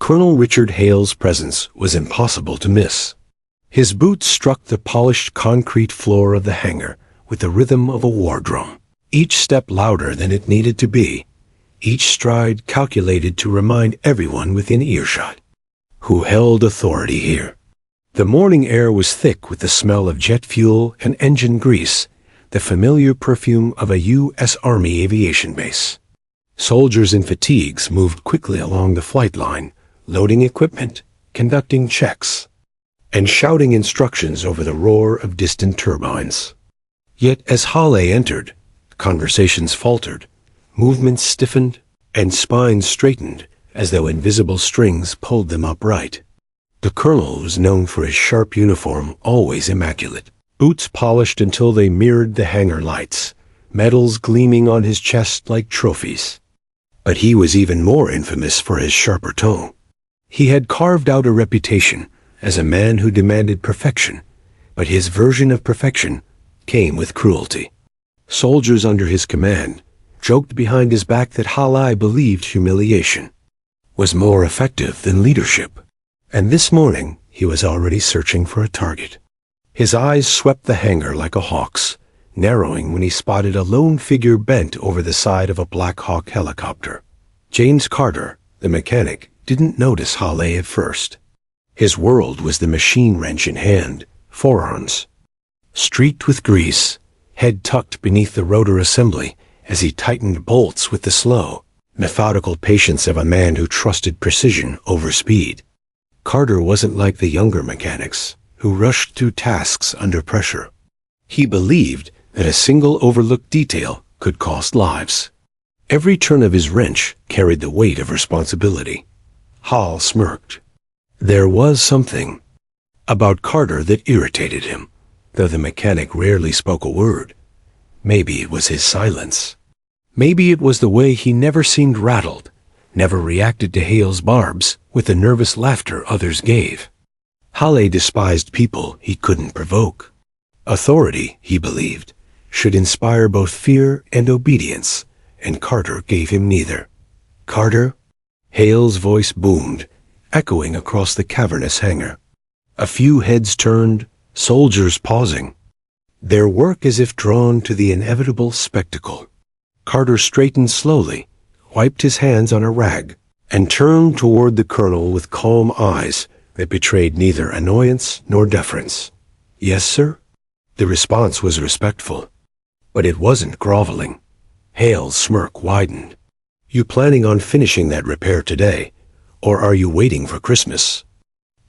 Colonel Richard Hale's presence was impossible to miss. His boots struck the polished concrete floor of the hangar with the rhythm of a war drum, each step louder than it needed to be, each stride calculated to remind everyone within earshot who held authority here. The morning air was thick with the smell of jet fuel and engine grease, the familiar perfume of a U.S. Army aviation base. Soldiers in fatigues moved quickly along the flight line, loading equipment, conducting checks, and shouting instructions over the roar of distant turbines. Yet as Hale entered, conversations faltered, movements stiffened, and spines straightened as though invisible strings pulled them upright. The colonel was known for his sharp uniform, always immaculate, boots polished until they mirrored the hangar lights, medals gleaming on his chest like trophies. But he was even more infamous for his sharper tone. He had carved out a reputation as a man who demanded perfection, but his version of perfection came with cruelty. Soldiers under his command joked behind his back that Hale believed humiliation was more effective than leadership, and this morning he was already searching for a target. His eyes swept the hangar like a hawk's, narrowing when he spotted a lone figure bent over the side of a Black Hawk helicopter. James Carter, the mechanic, didn't notice Hale at first. His world was the machine wrench in hand, forearms streaked with grease, head tucked beneath the rotor assembly as he tightened bolts with the slow, methodical patience of a man who trusted precision over speed. Carter wasn't like the younger mechanics, who rushed through tasks under pressure. He believed that a single overlooked detail could cost lives. Every turn of his wrench carried the weight of responsibility. Hall smirked. There was something about Carter that irritated him, though the mechanic rarely spoke a word. Maybe it was his silence. Maybe it was the way he never seemed rattled, never reacted to Hale's barbs with the nervous laughter others gave. Hale despised people he couldn't provoke. Authority, he believed, should inspire both fear and obedience, and Carter gave him neither. Carter? Hale's voice boomed, echoing across the cavernous hangar. A few heads turned, soldiers pausing, their work as if drawn to the inevitable spectacle. Carter straightened slowly, wiped his hands on a rag, and turned toward the colonel with calm eyes that betrayed neither annoyance nor deference. "Yes, sir?" The response was respectful, but it wasn't groveling. Hale's smirk widened. "You planning on finishing that repair today, or are you waiting for Christmas?"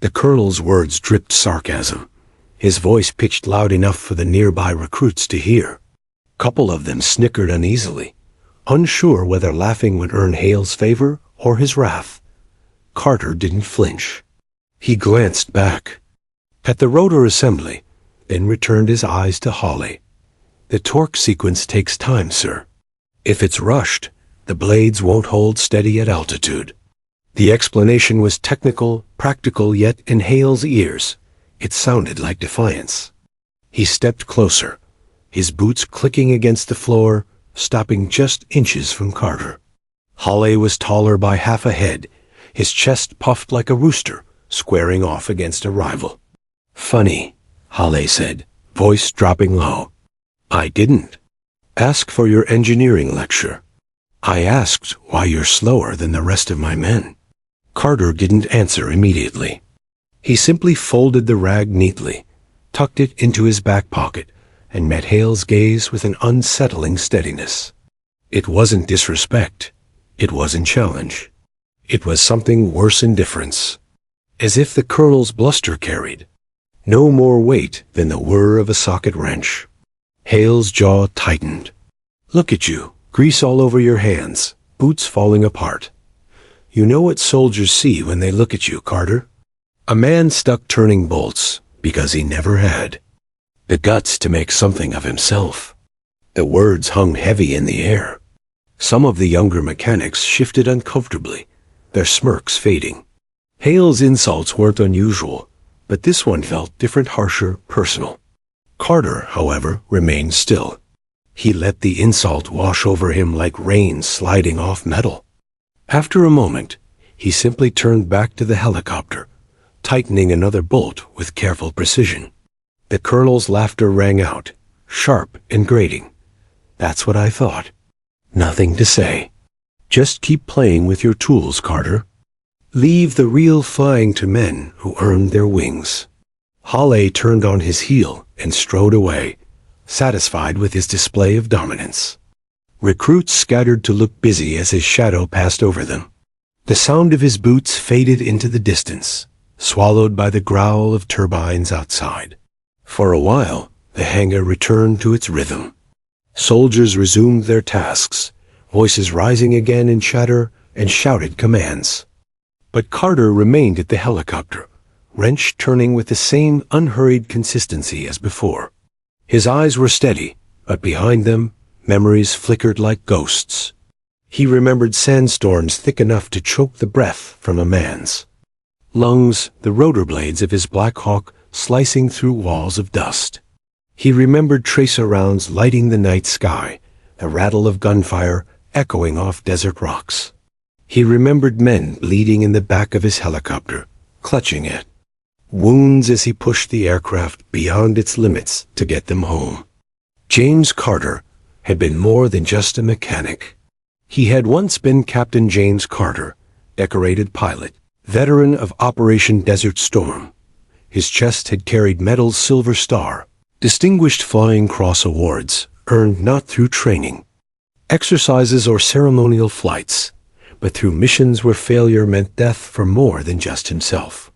The colonel's words dripped sarcasm, his voice pitched loud enough for the nearby recruits to hear. Couple of them snickered uneasily, unsure whether laughing would earn Hale's favor or his wrath. Carter didn't flinch. He glanced back at the rotor assembly, then returned his eyes to Hale. "The torque sequence takes time, sir. If it's rushed, the blades won't hold steady at altitude." The explanation was technical, practical, yet in Hale's ears, it sounded like defiance. He stepped closer, his boots clicking against the floor, stopping just inches from Carter. Hale was taller by half a head, his chest puffed like a rooster, squaring off against a rival. "Funny," Hale said, voice dropping low. "I didn't ask for your engineering lecture. I asked why you're slower than the rest of my men." Carter didn't answer immediately. He simply folded the rag neatly, tucked it into his back pocket, and met Hale's gaze with an unsettling steadiness. It wasn't disrespect. It wasn't challenge. It was something worse, indifference. As if the colonel's bluster carried no more weight than the whir of a socket wrench. Hale's jaw tightened. "Look at you, grease all over your hands, boots falling apart. You know what soldiers see when they look at you, Carter? A man stuck turning bolts because he never had the guts to make something of himself." The words hung heavy in the air. Some of the younger mechanics shifted uncomfortably, their smirks fading. Hale's insults weren't unusual, but this one felt different, harsher, personal. Carter, however, remained still. He let the insult wash over him like rain sliding off metal. After a moment, he simply turned back to the helicopter, tightening another bolt with careful precision. The colonel's laughter rang out, sharp and grating. "That's what I thought. Nothing to say. Just keep playing with your tools, Carter. Leave the real flying to men who earned their wings." Hawley turned on his heel and strode away, satisfied with his display of dominance. Recruits scattered to look busy as his shadow passed over them. The sound of his boots faded into the distance, swallowed by the growl of turbines outside. For a while, the hangar returned to its rhythm. Soldiers resumed their tasks, voices rising again in chatter and shouted commands. But Carter remained at the helicopter, wrench turning with the same unhurried consistency as before. His eyes were steady, but behind them, memories flickered like ghosts. He remembered sandstorms thick enough to choke the breath from a man's lungs, the rotor blades of his Black Hawk slicing through walls of dust. He remembered tracer rounds lighting the night sky, the rattle of gunfire echoing off desert rocks. He remembered men bleeding in the back of his helicopter, clutching at wounds as he pushed the aircraft beyond its limits to get them home. James Carter had been more than just a mechanic. He had once been Captain James Carter, decorated pilot, veteran of Operation Desert Storm. His chest had carried Medal's Silver Star, Distinguished Flying Cross awards, earned not through training, exercises or ceremonial flights, but through missions where failure meant death for more than just himself.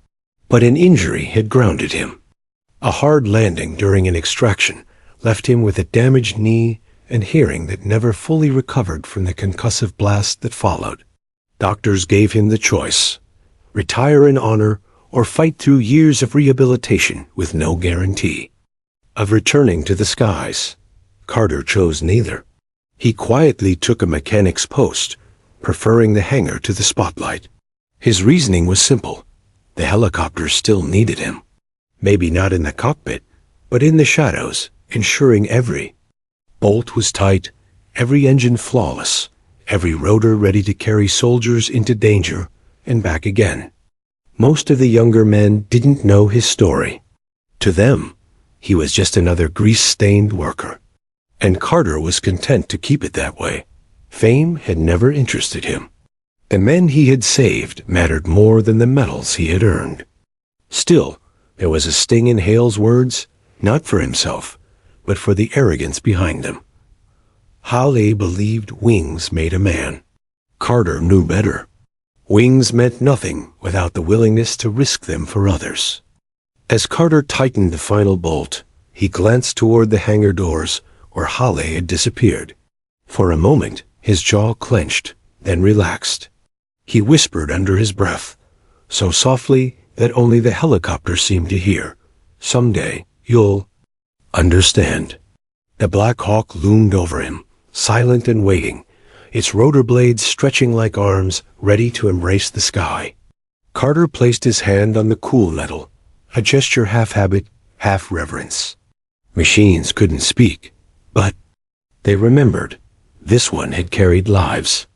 But an injury had grounded him. A hard landing during an extraction left him with a damaged knee and hearing that never fully recovered from the concussive blast that followed. Doctors gave him the choice: retire in honor or fight through years of rehabilitation with no guarantee of returning to the skies. Carter chose neither. He quietly took a mechanic's post, preferring the hangar to the spotlight. His reasoning was simple. The helicopter still needed him. Maybe not in the cockpit, but in the shadows, ensuring every bolt was tight, every engine flawless, every rotor ready to carry soldiers into danger and back again. Most of the younger men didn't know his story. To them, he was just another grease-stained worker. And Carter was content to keep it that way. Fame had never interested him. The men he had saved mattered more than the medals he had earned. Still, there was a sting in Hale's words, not for himself, but for the arrogance behind them. Hawley believed wings made a man. Carter knew better. Wings meant nothing without the willingness to risk them for others. As Carter tightened the final bolt, he glanced toward the hangar doors where Hawley had disappeared. For a moment, his jaw clenched, then relaxed. He whispered under his breath, so softly that only the helicopter seemed to hear, "Someday, you'll understand." The Black Hawk loomed over him, silent and waiting, its rotor blades stretching like arms ready to embrace the sky. Carter placed his hand on the cool metal, a gesture half habit, half reverence. Machines couldn't speak, but they remembered. This one had carried lives.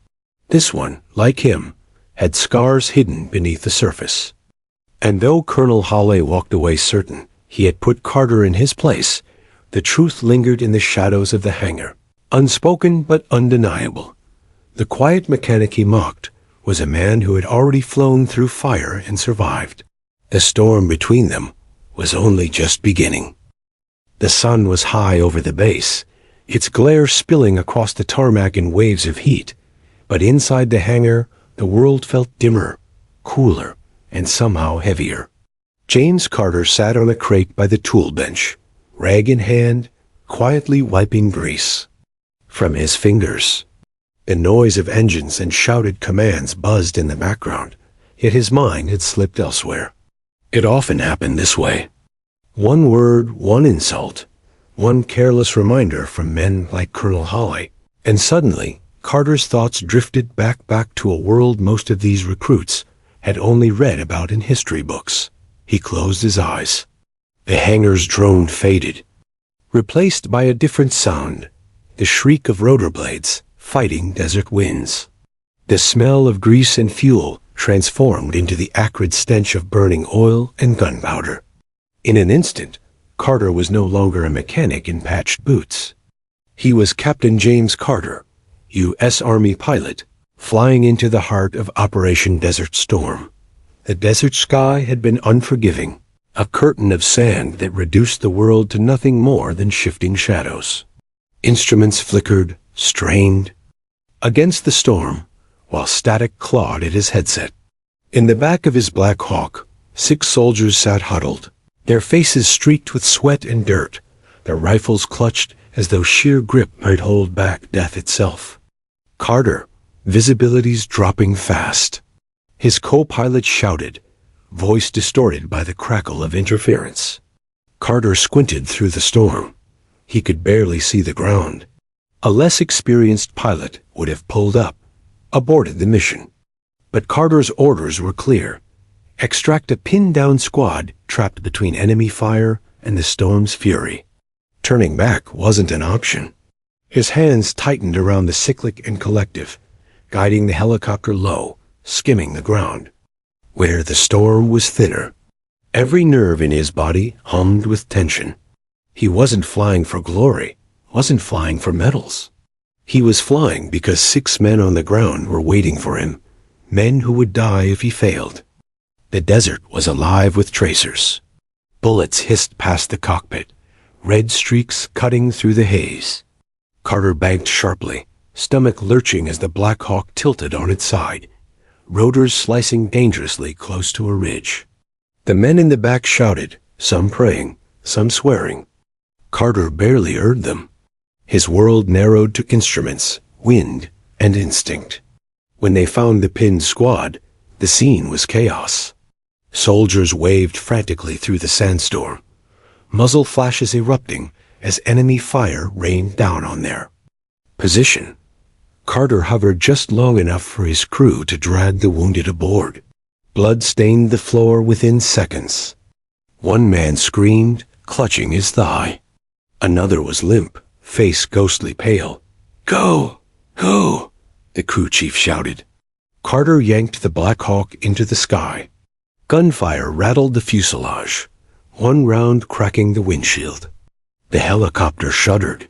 This one, like him, had scars hidden beneath the surface. And though Colonel Hawley walked away certain he had put Carter in his place, the truth lingered in the shadows of the hangar, unspoken but undeniable. The quiet mechanic he mocked was a man who had already flown through fire and survived. The storm between them was only just beginning. The sun was high over the base, its glare spilling across the tarmac in waves of heat, but inside the hangar, the world felt dimmer, cooler, and somehow heavier. James Carter sat on a crate by the tool bench, rag in hand, quietly wiping grease from his fingers. The noise of engines and shouted commands buzzed in the background, yet his mind had slipped elsewhere. It often happened this way. One word, one insult, one careless reminder from men like Colonel Hawley, and suddenly Carter's thoughts drifted back to a world most of these recruits had only read about in history books. He closed his eyes. The hangar's drone faded, replaced by a different sound, the shriek of rotor blades fighting desert winds. The smell of grease and fuel transformed into the acrid stench of burning oil and gunpowder. In an instant, Carter was no longer a mechanic in patched boots. He was Captain James Carter, U.S. Army pilot, flying into the heart of Operation Desert Storm. The desert sky had been unforgiving, a curtain of sand that reduced the world to nothing more than shifting shadows. Instruments flickered, strained, against the storm, while static clawed at his headset. In the back of his Black Hawk, 6 soldiers sat huddled, their faces streaked with sweat and dirt, their rifles clutched as though sheer grip might hold back death itself. Carter, visibility's dropping fast. His co-pilot shouted, voice distorted by the crackle of interference. Carter squinted through the storm. He could barely see the ground. A less experienced pilot would have pulled up, aborted the mission. But Carter's orders were clear. Extract a pinned-down squad trapped between enemy fire and the storm's fury. Turning back wasn't an option. His hands tightened around the cyclic and collective, guiding the helicopter low, skimming the ground. Where the storm was thinner, every nerve in his body hummed with tension. He wasn't flying for glory, wasn't flying for medals. He was flying because 6 men on the ground were waiting for him, men who would die if he failed. The desert was alive with tracers. Bullets hissed past the cockpit, red streaks cutting through the haze. Carter banked sharply, stomach lurching as the Black Hawk tilted on its side, rotors slicing dangerously close to a ridge. The men in the back shouted, some praying, some swearing. Carter barely heard them. His world narrowed to instruments, wind, and instinct. When they found the pinned squad, the scene was chaos. Soldiers waved frantically through the sandstorm, muzzle flashes erupting as enemy fire rained down on their position. Carter hovered just long enough for his crew to drag the wounded aboard. Blood stained the floor within seconds. One man screamed, clutching his thigh. Another was limp, face ghostly pale. "Go! Go!" the crew chief shouted. Carter yanked the Black Hawk into the sky. Gunfire rattled the fuselage, one round cracking the windshield. The helicopter shuddered,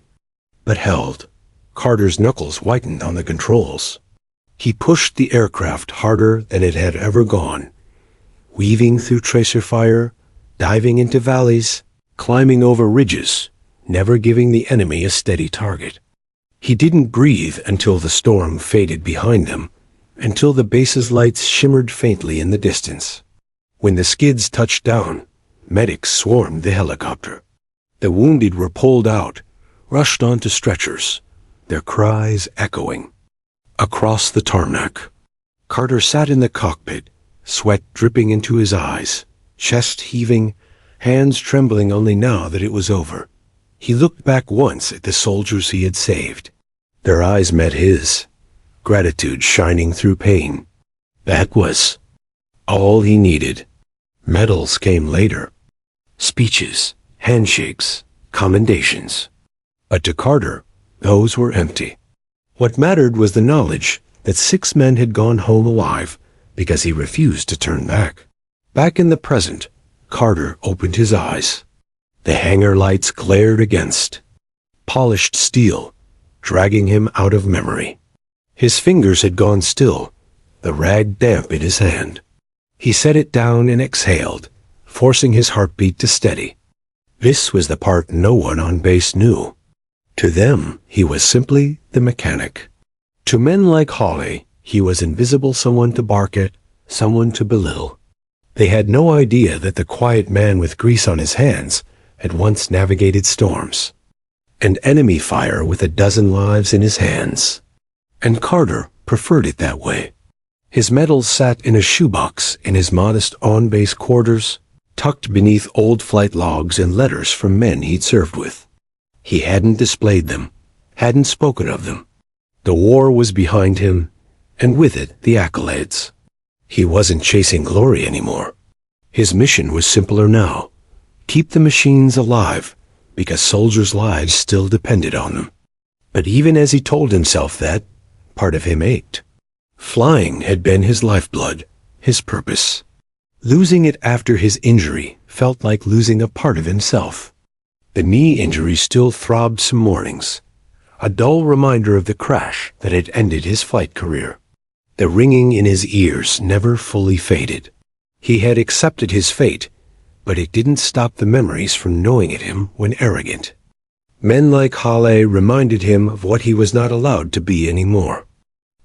but held. Carter's knuckles whitened on the controls. He pushed the aircraft harder than it had ever gone, weaving through tracer fire, diving into valleys, climbing over ridges, never giving the enemy a steady target. He didn't breathe until the storm faded behind them, until the base's lights shimmered faintly in the distance. When the skids touched down, medics swarmed the helicopter. The wounded were pulled out, rushed onto stretchers, their cries echoing. Across the tarmac, Carter sat in the cockpit, sweat dripping into his eyes, chest heaving, hands trembling only now that it was over. He looked back once at the soldiers he had saved. Their eyes met his, gratitude shining through pain. That was all he needed. Medals came later. Speeches, handshakes, commendations. But to Carter, those were empty. What mattered was the knowledge that 6 men had gone home alive because he refused to turn back. Back in the present, Carter opened his eyes. The hangar lights glared against polished steel, dragging him out of memory. His fingers had gone still, the rag damp in his hand. He set it down and exhaled, forcing his heartbeat to steady. This was the part no one on base knew. To them, he was simply the mechanic. To men like Hawley, he was invisible, someone to bark at, someone to belittle. They had no idea that the quiet man with grease on his hands had once navigated storms, and enemy fire with a dozen lives in his hands. And Carter preferred it that way. His medals sat in a shoebox in his modest on-base quarters, tucked beneath old flight logs and letters from men he'd served with. He hadn't displayed them, hadn't spoken of them. The war was behind him, and with it the accolades. He wasn't chasing glory anymore. His mission was simpler now. Keep the machines alive, because soldiers' lives still depended on them. But even as he told himself that, part of him ached. Flying had been his lifeblood, his purpose. Losing it after his injury felt like losing a part of himself. The knee injury still throbbed some mornings, a dull reminder of the crash that had ended his flight career. The ringing in his ears never fully faded. He had accepted his fate, but it didn't stop the memories from gnawing at him when arrogant. Men like Hale reminded him of what he was not allowed to be anymore.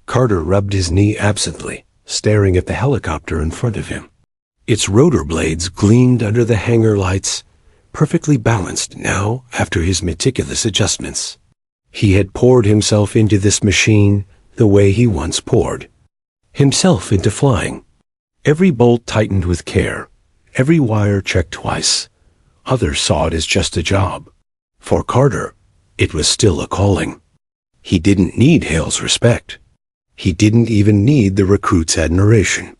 Carter rubbed his knee absently, staring at the helicopter in front of him. Its rotor blades gleamed under the hangar lights, perfectly balanced now after his meticulous adjustments. He had poured himself into this machine the way he once poured himself into flying. Every bolt tightened with care, every wire checked twice. Others saw it as just a job. For Carter, it was still a calling. He didn't need Hale's respect. He didn't even need the recruit's admiration.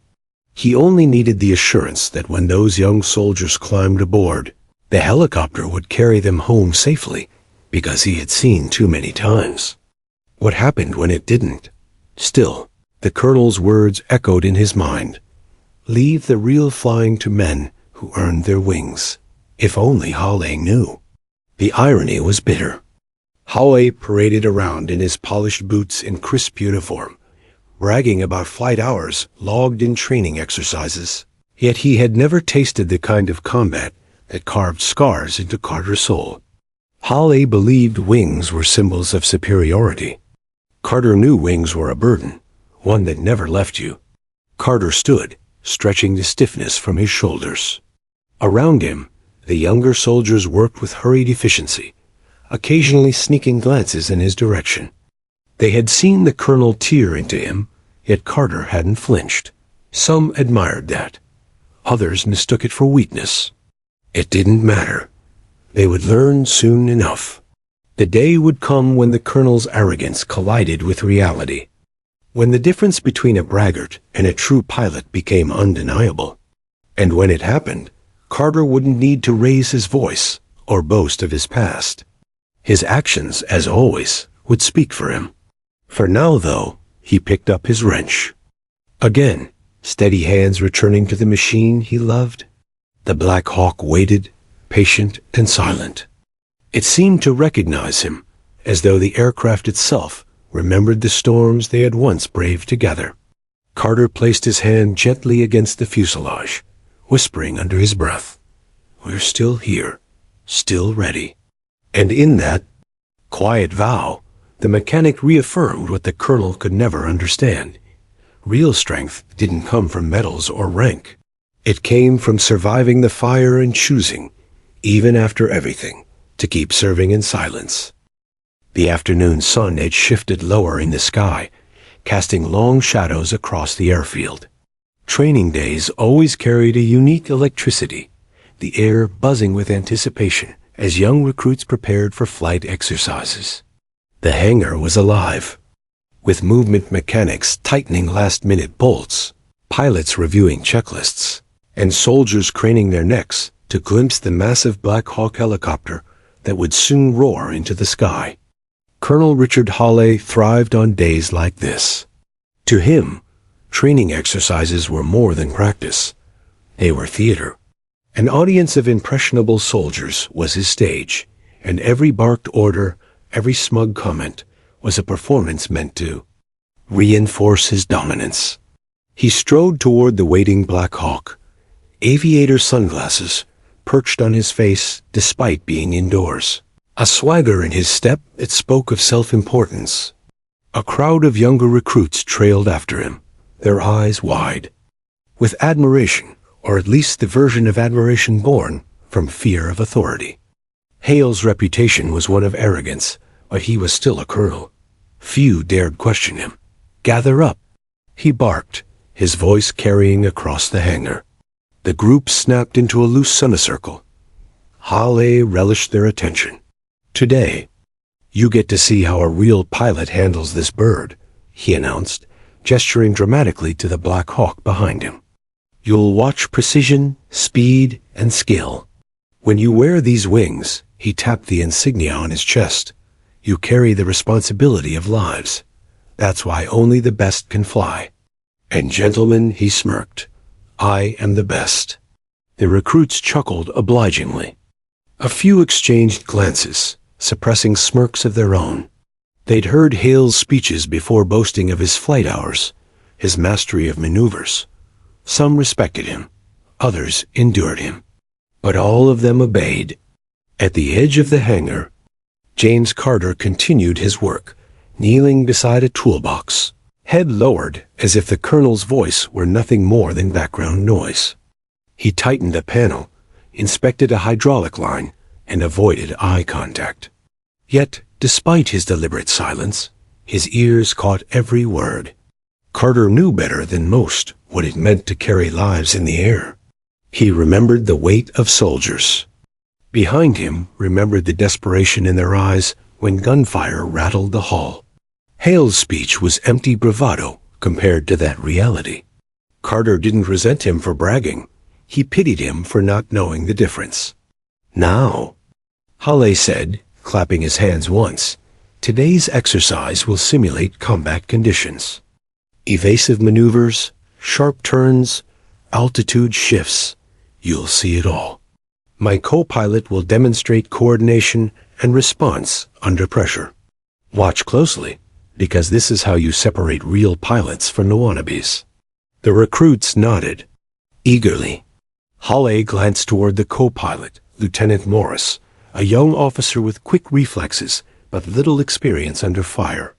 He only needed the assurance that when those young soldiers climbed aboard, the helicopter would carry them home safely, because he had seen too many times. What happened when it didn't? Still, the colonel's words echoed in his mind. Leave the real flying to men who earned their wings. If only Hale knew. The irony was bitter. Hale paraded around in his polished boots and crisp uniform, bragging about flight hours logged in training exercises. Yet he had never tasted the kind of combat that carved scars into Carter's soul. Hale believed wings were symbols of superiority. Carter knew wings were a burden, one that never left you. Carter stood, stretching the stiffness from his shoulders. Around him, the younger soldiers worked with hurried efficiency, occasionally sneaking glances in his direction. They had seen the colonel tear into him, yet Carter hadn't flinched. Some admired that. Others mistook it for weakness. It didn't matter. They would learn soon enough. The day would come when the colonel's arrogance collided with reality, when the difference between a braggart and a true pilot became undeniable. And when it happened, Carter wouldn't need to raise his voice or boast of his past. His actions, as always, would speak for him. For now, though, he picked up his wrench. Again, steady hands returning to the machine he loved. The Black Hawk waited, patient and silent. It seemed to recognize him, as though the aircraft itself remembered the storms they had once braved together. Carter placed his hand gently against the fuselage, whispering under his breath, "We're still here, still ready." And in that quiet vow, the mechanic reaffirmed what the colonel could never understand. Real strength didn't come from medals or rank. It came from surviving the fire and choosing, even after everything, to keep serving in silence. The afternoon sun had shifted lower in the sky, casting long shadows across the airfield. Training days always carried a unique electricity, the air buzzing with anticipation as young recruits prepared for flight exercises. The hangar was alive, with movement mechanics tightening last-minute bolts, pilots reviewing checklists, and soldiers craning their necks to glimpse the massive Black Hawk helicopter that would soon roar into the sky. Colonel Richard Hale thrived on days like this. To him, training exercises were more than practice. They were theater. An audience of impressionable soldiers was his stage, and every barked order, every smug comment, was a performance meant to reinforce his dominance. He strode toward the waiting Black Hawk, aviator sunglasses perched on his face despite being indoors, a swagger in his step that spoke of self-importance. A crowd of younger recruits trailed after him, their eyes wide, with admiration, or at least the version of admiration born from fear of authority. Hale's reputation was one of arrogance, but he was still a colonel. Few dared question him. "Gather up," he barked, his voice carrying across the hangar. The group snapped into a loose semicircle. Hale relished their attention. "Today, you get to see how a real pilot handles this bird," he announced, gesturing dramatically to the Black Hawk behind him. "You'll watch precision, speed, and skill. When you wear these wings," he tapped the insignia on his chest, "you carry the responsibility of lives. That's why only the best can fly." And gentlemen, he smirked, I am the best. The recruits chuckled obligingly. A few exchanged glances, suppressing smirks of their own. They'd heard Hale's speeches before boasting of his flight hours, his mastery of maneuvers. Some respected him, others endured him. But all of them obeyed. At the edge of the hangar, James Carter continued his work, kneeling beside a toolbox, head lowered as if the colonel's voice were nothing more than background noise. He tightened a panel, inspected a hydraulic line, and avoided eye contact. Yet, despite his deliberate silence, his ears caught every word. Carter knew better than most what it meant to carry lives in the air. He remembered the weight of soldiers. Behind him remembered the desperation in their eyes when gunfire rattled the hull. Hale's speech was empty bravado compared to that reality. Carter didn't resent him for bragging. He pitied him for not knowing the difference. Now, Hale said, clapping his hands once, today's exercise will simulate combat conditions. Evasive maneuvers, sharp turns, altitude shifts. You'll see it all. My co-pilot will demonstrate coordination and response under pressure. Watch closely, because this is how you separate real pilots from the wannabes. The recruits nodded. Eagerly, Hale glanced toward the co-pilot, Lieutenant Morris, a young officer with quick reflexes but little experience under fire.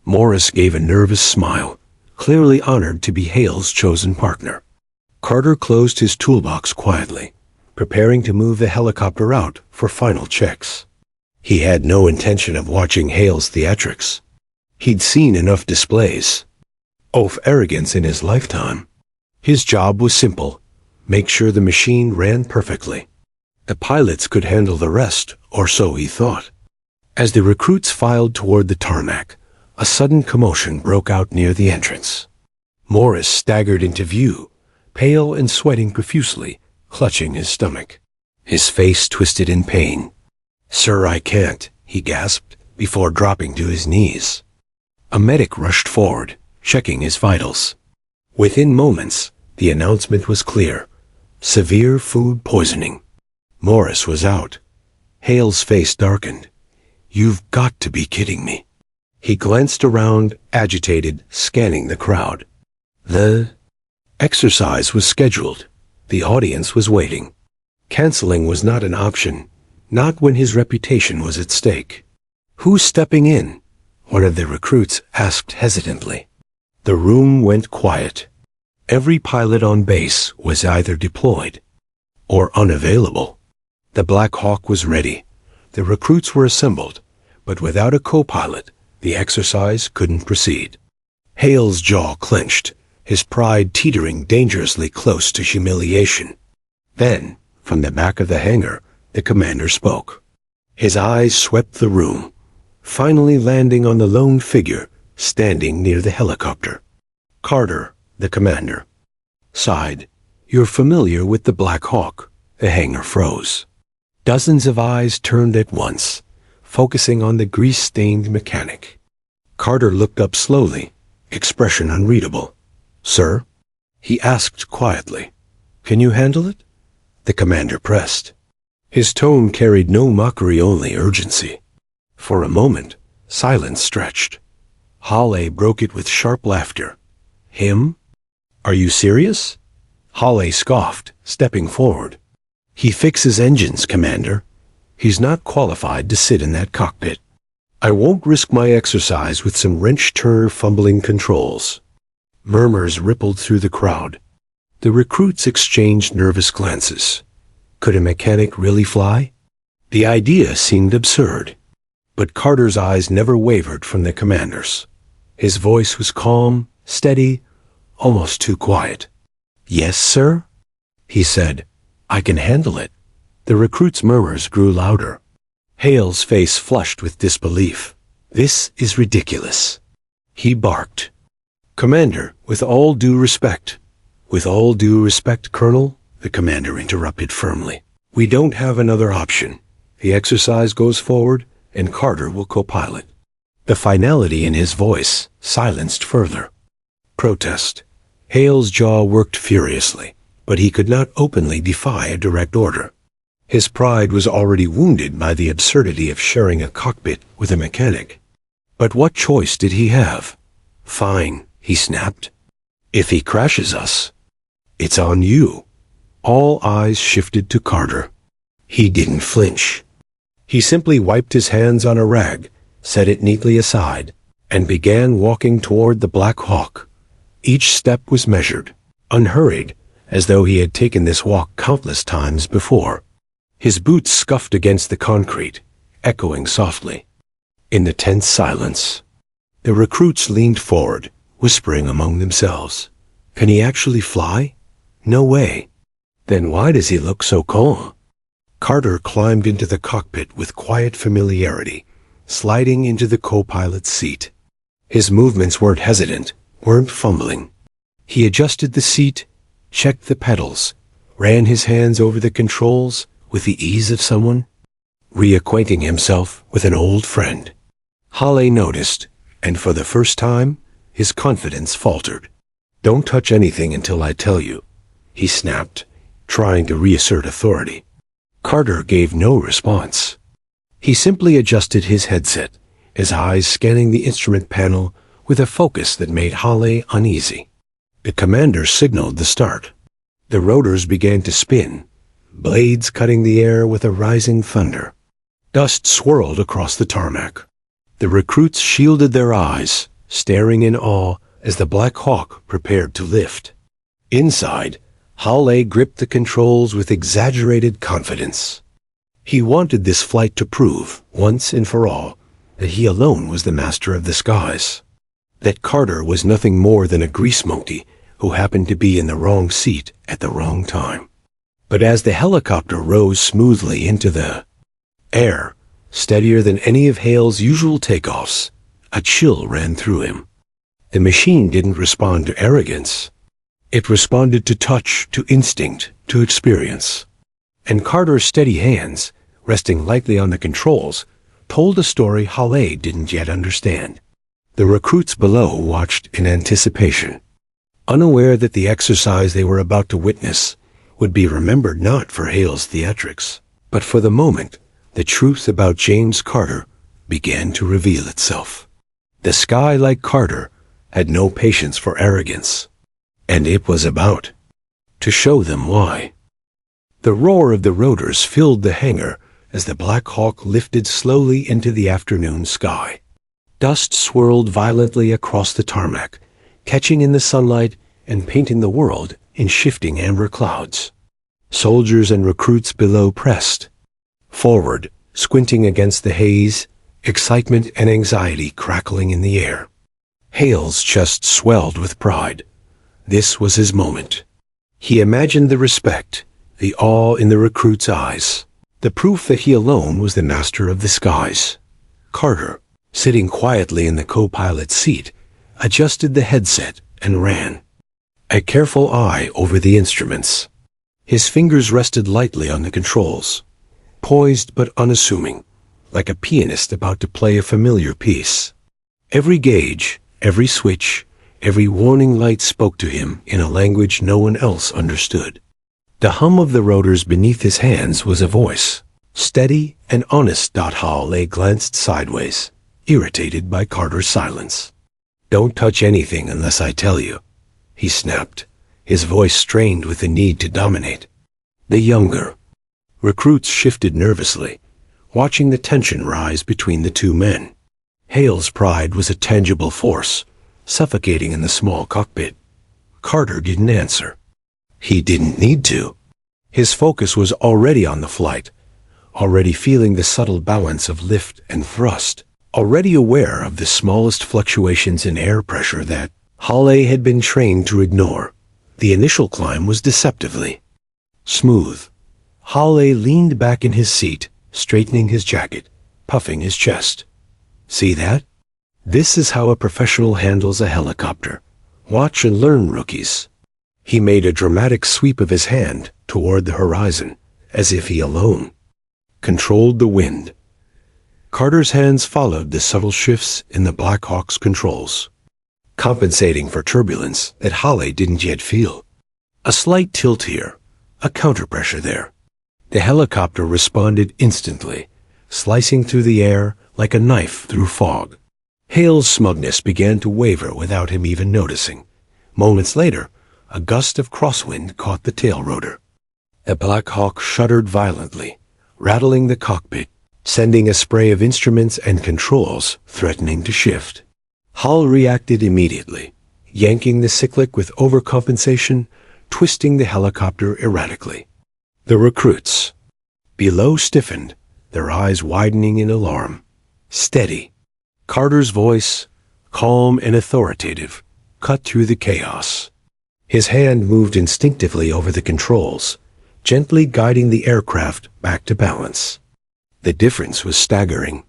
Morris gave a nervous smile, clearly honored to be Hale's chosen partner. Carter closed his toolbox quietly, preparing to move the helicopter out for final checks. He had no intention of watching Hale's theatrics. He'd seen enough displays of arrogance in his lifetime. His job was simple: make sure the machine ran perfectly. The pilots could handle the rest, or so he thought. As the recruits filed toward the tarmac, a sudden commotion broke out near the entrance. Morris staggered into view, pale and sweating profusely, clutching his stomach. His face twisted in pain. "Sir, I can't," he gasped, before dropping to his knees. A medic rushed forward, checking his vitals. Within moments, the announcement was clear: severe food poisoning. Morris was out. Hale's face darkened. "You've got to be kidding me." He glanced around, agitated, scanning the crowd. The exercise was scheduled. The audience was waiting. Canceling was not an option, not when his reputation was at stake. "Who's stepping in?" one of the recruits asked hesitantly. The room went quiet. Every pilot on base was either deployed or unavailable. The Black Hawk was ready. The recruits were assembled, but without a co-pilot, the exercise couldn't proceed. Hale's jaw clenched, his pride teetering dangerously close to humiliation. Then, from the back of the hangar, the commander spoke. His eyes swept the room, finally landing on the lone figure standing near the helicopter. Carter, the commander, sighed. "You're familiar with the Black Hawk." The hangar froze. Dozens of eyes turned at once, focusing on the grease-stained mechanic. Carter looked up slowly, expression unreadable. "Sir?" he asked quietly. "Can you handle it?" The commander pressed. His tone carried no mockery, only urgency. For a moment, silence stretched. Hale broke it with sharp laughter. "Him? Are you serious?" Hale scoffed, stepping forward. "He fixes engines, Commander. He's not qualified to sit in that cockpit. I won't risk my exercise with some wrench-turner fumbling controls." Murmurs rippled through the crowd. The recruits exchanged nervous glances. Could a mechanic really fly? The idea seemed absurd. But Carter's eyes never wavered from the commander's. His voice was calm, steady, almost too quiet. "Yes, sir?" he said. "I can handle it." The recruits' murmurs grew louder. Hale's face flushed with disbelief. "This is ridiculous," he barked. "Commander, with all due respect." "With all due respect, Colonel," the commander interrupted firmly. "We don't have another option. The exercise goes forward, and Carter will co-pilot." The finality in his voice silenced further protest. Hale's jaw worked furiously, but he could not openly defy a direct order. His pride was already wounded by the absurdity of sharing a cockpit with a mechanic. But what choice did he have? "Fine," he snapped. "If he crashes us, it's on you." All eyes shifted to Carter. He didn't flinch. He simply wiped his hands on a rag, set it neatly aside, and began walking toward the Black Hawk. Each step was measured, unhurried, as though he had taken this walk countless times before. His boots scuffed against the concrete, echoing softly. In the tense silence, the recruits leaned forward, whispering among themselves. Can he actually fly? No way. Then why does he look so calm? Carter climbed into the cockpit with quiet familiarity, sliding into the co-pilot's seat. His movements weren't hesitant, weren't fumbling. He adjusted the seat, checked the pedals, ran his hands over the controls with the ease of someone reacquainting himself with an old friend. Hale noticed, and for the first time, his confidence faltered. "Don't touch anything until I tell you," he snapped, trying to reassert authority. Carter gave no response. He simply adjusted his headset, his eyes scanning the instrument panel with a focus that made Hale uneasy. The commander signaled the start. The rotors began to spin, blades cutting the air with a rising thunder. Dust swirled across the tarmac. The recruits shielded their eyes, staring in awe as the Black Hawk prepared to lift. Inside, Hale gripped the controls with exaggerated confidence. He wanted this flight to prove, once and for all, that he alone was the master of the skies. That Carter was nothing more than a grease monkey who happened to be in the wrong seat at the wrong time. But as the helicopter rose smoothly into the air, steadier than any of Hale's usual takeoffs, a chill ran through him. The machine didn't respond to arrogance. It responded to touch, to instinct, to experience. And Carter's steady hands, resting lightly on the controls, told a story Hale didn't yet understand. The recruits below watched in anticipation, unaware that the exercise they were about to witness would be remembered not for Hale's theatrics, but for the moment the truth about James Carter began to reveal itself. The sky, like Carter, had no patience for arrogance, and it was about to show them why. The roar of the rotors filled the hangar as the Black Hawk lifted slowly into the afternoon sky. Dust swirled violently across the tarmac, catching in the sunlight and painting the world in shifting amber clouds. Soldiers and recruits below pressed forward, squinting against the haze, excitement and anxiety crackling in the air. Hale's chest swelled with pride. This was his moment. He imagined the respect, the awe in the recruits' eyes, the proof that he alone was the master of the skies. Carter, sitting quietly in the co-pilot's seat, adjusted the headset and ran, a careful eye over the instruments. His fingers rested lightly on the controls, poised but unassuming, like a pianist about to play a familiar piece. Every gauge, every switch, every warning light spoke to him in a language no one else understood. The hum of the rotors beneath his hands was a voice, steady and honest. Hale glanced sideways, irritated by Carter's silence. "Don't touch anything unless I tell you," he snapped, his voice strained with the need to dominate. The younger recruits shifted nervously, watching the tension rise between the two men. Hale's pride was a tangible force, suffocating in the small cockpit. Carter didn't answer. He didn't need to. His focus was already on the flight, already feeling the subtle balance of lift and thrust, already aware of the smallest fluctuations in air pressure that Hale had been trained to ignore. The initial climb was deceptively smooth. Hale leaned back in his seat, straightening his jacket, puffing his chest. "See that? This is how a professional handles a helicopter. Watch and learn, rookies." He made a dramatic sweep of his hand toward the horizon, as if he alone controlled the wind. Carter's hands followed the subtle shifts in the Black Hawk's controls. compensating for turbulence that Hale didn't yet feel. A slight tilt here, a counterpressure there. The helicopter responded instantly, slicing through the air like a knife through fog. Hale's smugness began to waver without him even noticing. Moments later, a gust of crosswind caught the tail rotor. The Black Hawk shuddered violently, rattling the cockpit, sending a spray of instruments and controls threatening to shift. Hal reacted immediately, yanking the cyclic with overcompensation, twisting the helicopter erratically. The recruits, below, stiffened, their eyes widening in alarm. Steady. Carter's voice, calm and authoritative, cut through the chaos. His hand moved instinctively over the controls, gently guiding the aircraft back to balance. The difference was staggering.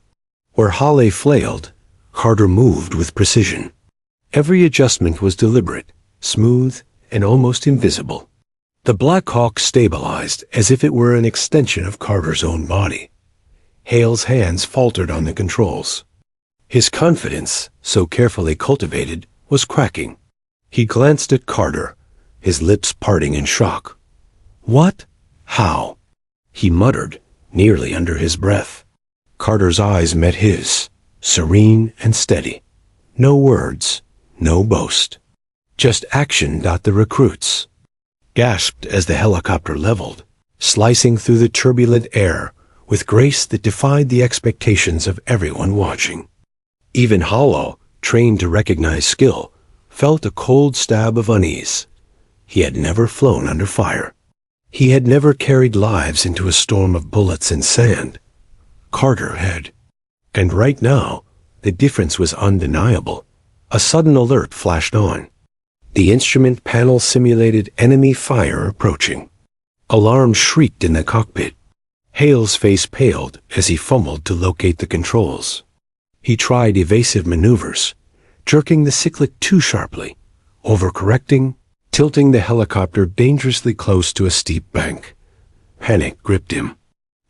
Where Hale flailed, Carter moved with precision. Every adjustment was deliberate, smooth, and almost invisible. The Black Hawk stabilized as if it were an extension of Carter's own body. Hale's hands faltered on the controls. His confidence, so carefully cultivated, was cracking. He glanced at Carter, his lips parting in shock. "What? How?" he muttered, nearly under his breath. Carter's eyes met his, serene and steady. No words, no boast. Just action. The recruits gasped as the helicopter leveled, slicing through the turbulent air with grace that defied the expectations of everyone watching. Even Hollow, trained to recognize skill, felt a cold stab of unease. He had never flown under fire. He had never carried lives into a storm of bullets and sand. Carter had. And right now, the difference was undeniable. A sudden alert flashed on. The instrument panel simulated enemy fire approaching. Alarm shrieked in the cockpit. Hale's face paled as he fumbled to locate the controls. He tried evasive maneuvers, jerking the cyclic too sharply, overcorrecting, tilting the helicopter dangerously close to a steep bank. Panic gripped him.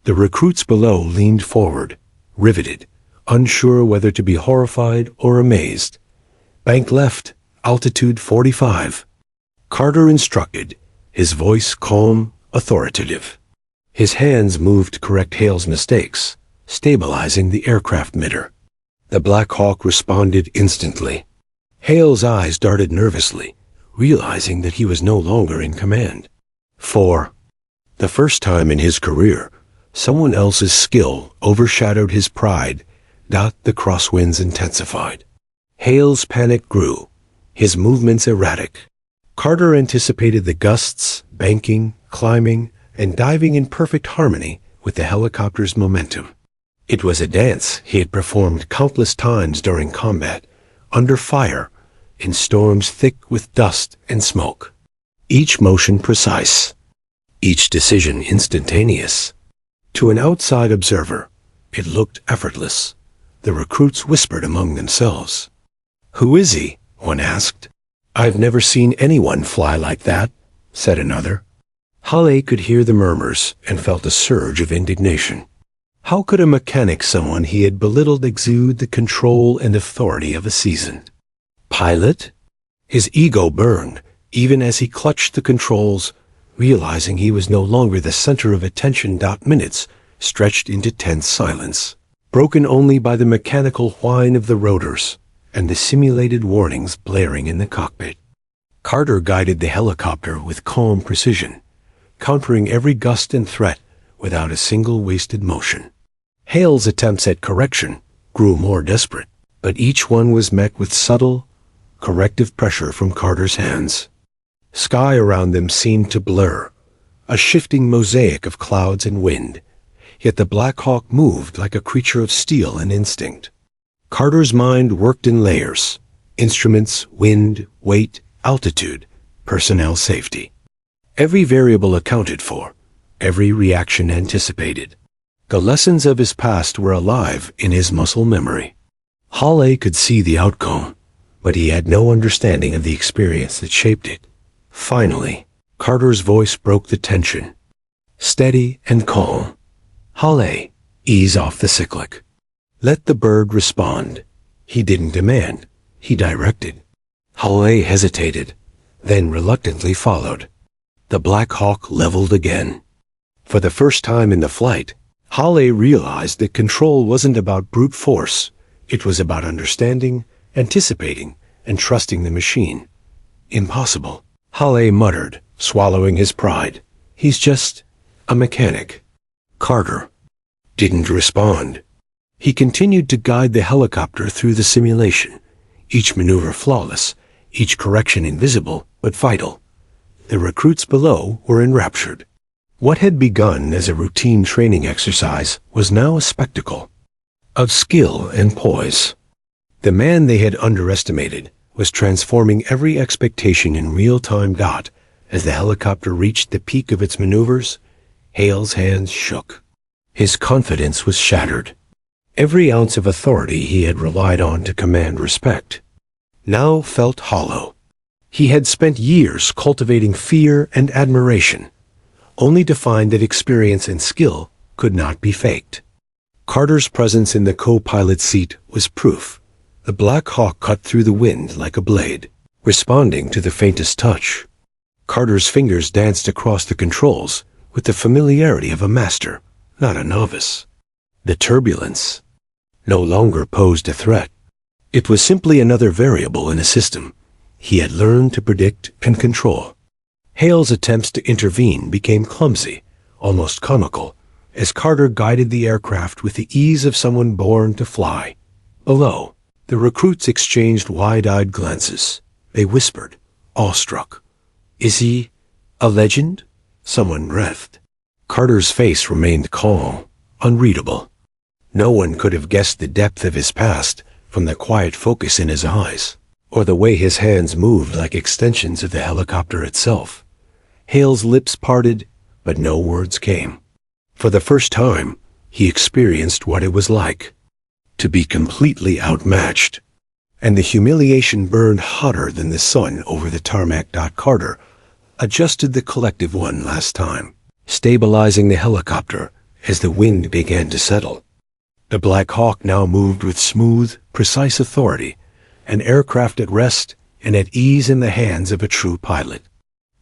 The recruits below leaned forward, riveted, unsure whether to be horrified or amazed. "Bank left, altitude 45. Carter instructed, his voice calm, authoritative. His hands moved to correct Hale's mistakes, stabilizing the aircraft midder. The Black Hawk responded instantly. Hale's eyes darted nervously, realizing that he was no longer in command. For the first time in his career, someone else's skill overshadowed his pride. The crosswinds intensified. Hale's panic grew, his movements erratic. Carter anticipated the gusts, banking, climbing, and diving in perfect harmony with the helicopter's momentum. It was a dance he had performed countless times during combat, under fire, in storms thick with dust and smoke. Each motion precise, each decision instantaneous. To an outside observer, it looked effortless. The recruits whispered among themselves. "Who is he?" one asked. "I've never seen anyone fly like that," said another. Hale could hear the murmurs and felt a surge of indignation. How could a mechanic someone he had belittled exude the control and authority of a seasoned pilot? His ego burned, even as he clutched the controls, realizing he was no longer the center of attention. Minutes stretched into tense silence, broken only by the mechanical whine of the rotors and the simulated warnings blaring in the cockpit. Carter guided the helicopter with calm precision, countering every gust and threat without a single wasted motion. Hale's attempts at correction grew more desperate, but each one was met with subtle, corrective pressure from Carter's hands. Sky around them seemed to blur, a shifting mosaic of clouds and wind, yet the Black Hawk moved like a creature of steel and instinct. Carter's mind worked in layers: instruments, wind, weight, altitude, personnel safety. Every variable accounted for, every reaction anticipated. The lessons of his past were alive in his muscle memory. Hale could see the outcome, but he had no understanding of the experience that shaped it. Finally, Carter's voice broke the tension. Steady and calm. "Hale, ease off the cyclic. Let the bird respond." He didn't demand, he directed. Hale hesitated, then reluctantly followed. The Black Hawk leveled again. For the first time in the flight, Hale realized that control wasn't about brute force. It was about understanding, anticipating, and trusting the machine. Impossible, Hale muttered, swallowing his pride. He's just a mechanic. Carter didn't respond. He continued to guide the helicopter through the simulation, each maneuver flawless, each correction invisible but vital. The recruits below were enraptured. What had begun as a routine training exercise was now a spectacle of skill and poise. The man they had underestimated was transforming every expectation in real-time. As the helicopter reached the peak of its maneuvers, Hale's hands shook. His confidence was shattered. Every ounce of authority he had relied on to command respect now felt hollow. He had spent years cultivating fear and admiration, only to find that experience and skill could not be faked. Carter's presence in the co-pilot seat was proof. The Black Hawk cut through the wind like a blade, responding to the faintest touch. Carter's fingers danced across the controls with the familiarity of a master, not a novice. The turbulence no longer posed a threat. It was simply another variable in a system he had learned to predict and control. Hale's attempts to intervene became clumsy, almost comical, as Carter guided the aircraft with the ease of someone born to fly. Below, the recruits exchanged wide-eyed glances. They whispered, awestruck. "Is he a legend?" Someone breathed. Carter's face remained calm, unreadable. No one could have guessed the depth of his past from the quiet focus in his eyes, or the way his hands moved like extensions of the helicopter itself. Hale's lips parted, but no words came. For the first time, he experienced what it was like to be completely outmatched, and the humiliation burned hotter than the sun over the tarmac. Carter adjusted the collective one last time, stabilizing the helicopter as the wind began to settle. The Black Hawk now moved with smooth, precise authority, an aircraft at rest and at ease in the hands of a true pilot.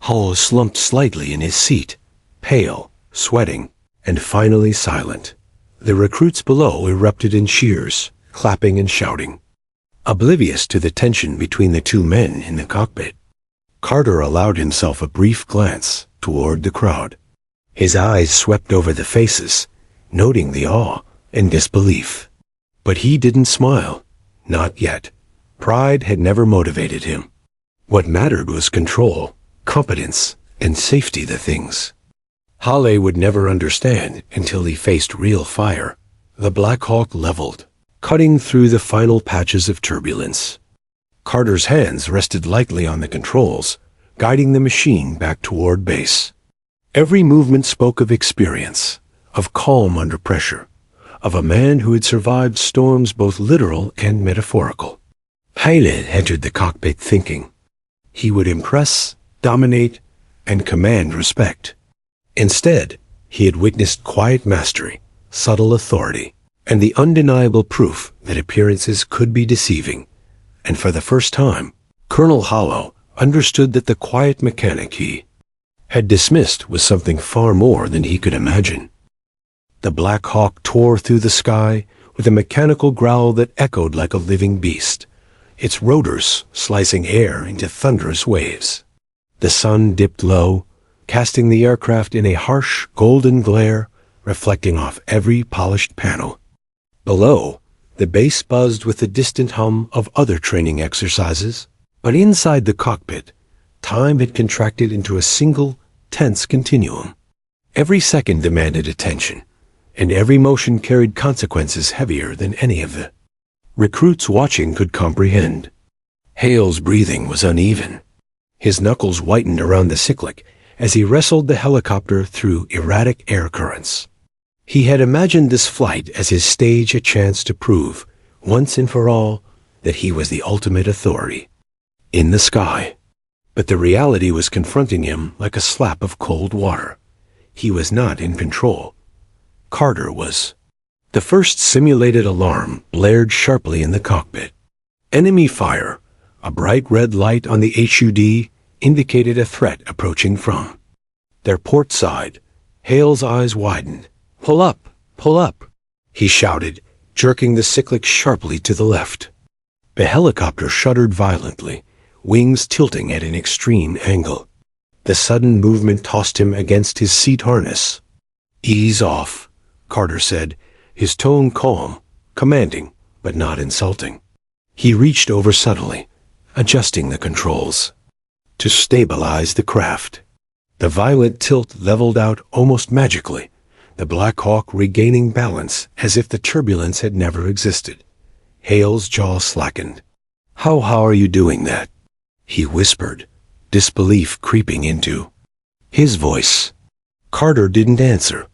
Hull slumped slightly in his seat, pale, sweating, and finally silent. The recruits below erupted in cheers, clapping and shouting. Oblivious to the tension between the two men in the cockpit, Carter allowed himself a brief glance toward the crowd. His eyes swept over the faces, noting the awe and disbelief. But he didn't smile. Not yet. Pride had never motivated him. What mattered was control, competence, and safety. The things Hale would never understand until he faced real fire. The Black Hawk leveled, cutting through the final patches of turbulence. Carter's hands rested lightly on the controls, guiding the machine back toward base. Every movement spoke of experience, of calm under pressure, of a man who had survived storms both literal and metaphorical. Hale entered the cockpit thinking he would impress, dominate, and command respect. Instead, he had witnessed quiet mastery, subtle authority, and the undeniable proof that appearances could be deceiving. And for the first time, Colonel Hollow understood that the quiet mechanic he had dismissed was something far more than he could imagine. The Black Hawk tore through the sky with a mechanical growl that echoed like a living beast, its rotors slicing air into thunderous waves. The sun dipped low, casting the aircraft in a harsh golden glare, reflecting off every polished panel. Below, the base buzzed with the distant hum of other training exercises, but inside the cockpit, time had contracted into a single, tense continuum. Every second demanded attention, and every motion carried consequences heavier than any of the recruits watching could comprehend. Hale's breathing was uneven. His knuckles whitened around the cyclic as he wrestled the helicopter through erratic air currents. He had imagined this flight as his stage, a chance to prove, once and for all, that he was the ultimate authority in the sky. But the reality was confronting him like a slap of cold water. He was not in control. Carter was. The first simulated alarm blared sharply in the cockpit. Enemy fire, A bright red light on the HUD indicated a threat approaching from their port side. Hale's eyes widened. "Pull up! Pull up!" he shouted, jerking the cyclic sharply to the left. The helicopter shuddered violently, wings tilting at an extreme angle. The sudden movement tossed him against his seat harness. "Ease off," Carter said, his tone calm, commanding, but not insulting. He reached over subtly, adjusting the controls to stabilize the craft. The violent tilt leveled out almost magically, the Black Hawk regaining balance as if the turbulence had never existed. Hale's jaw slackened. How are you doing that?" he whispered, disbelief creeping into his voice. Carter didn't answer.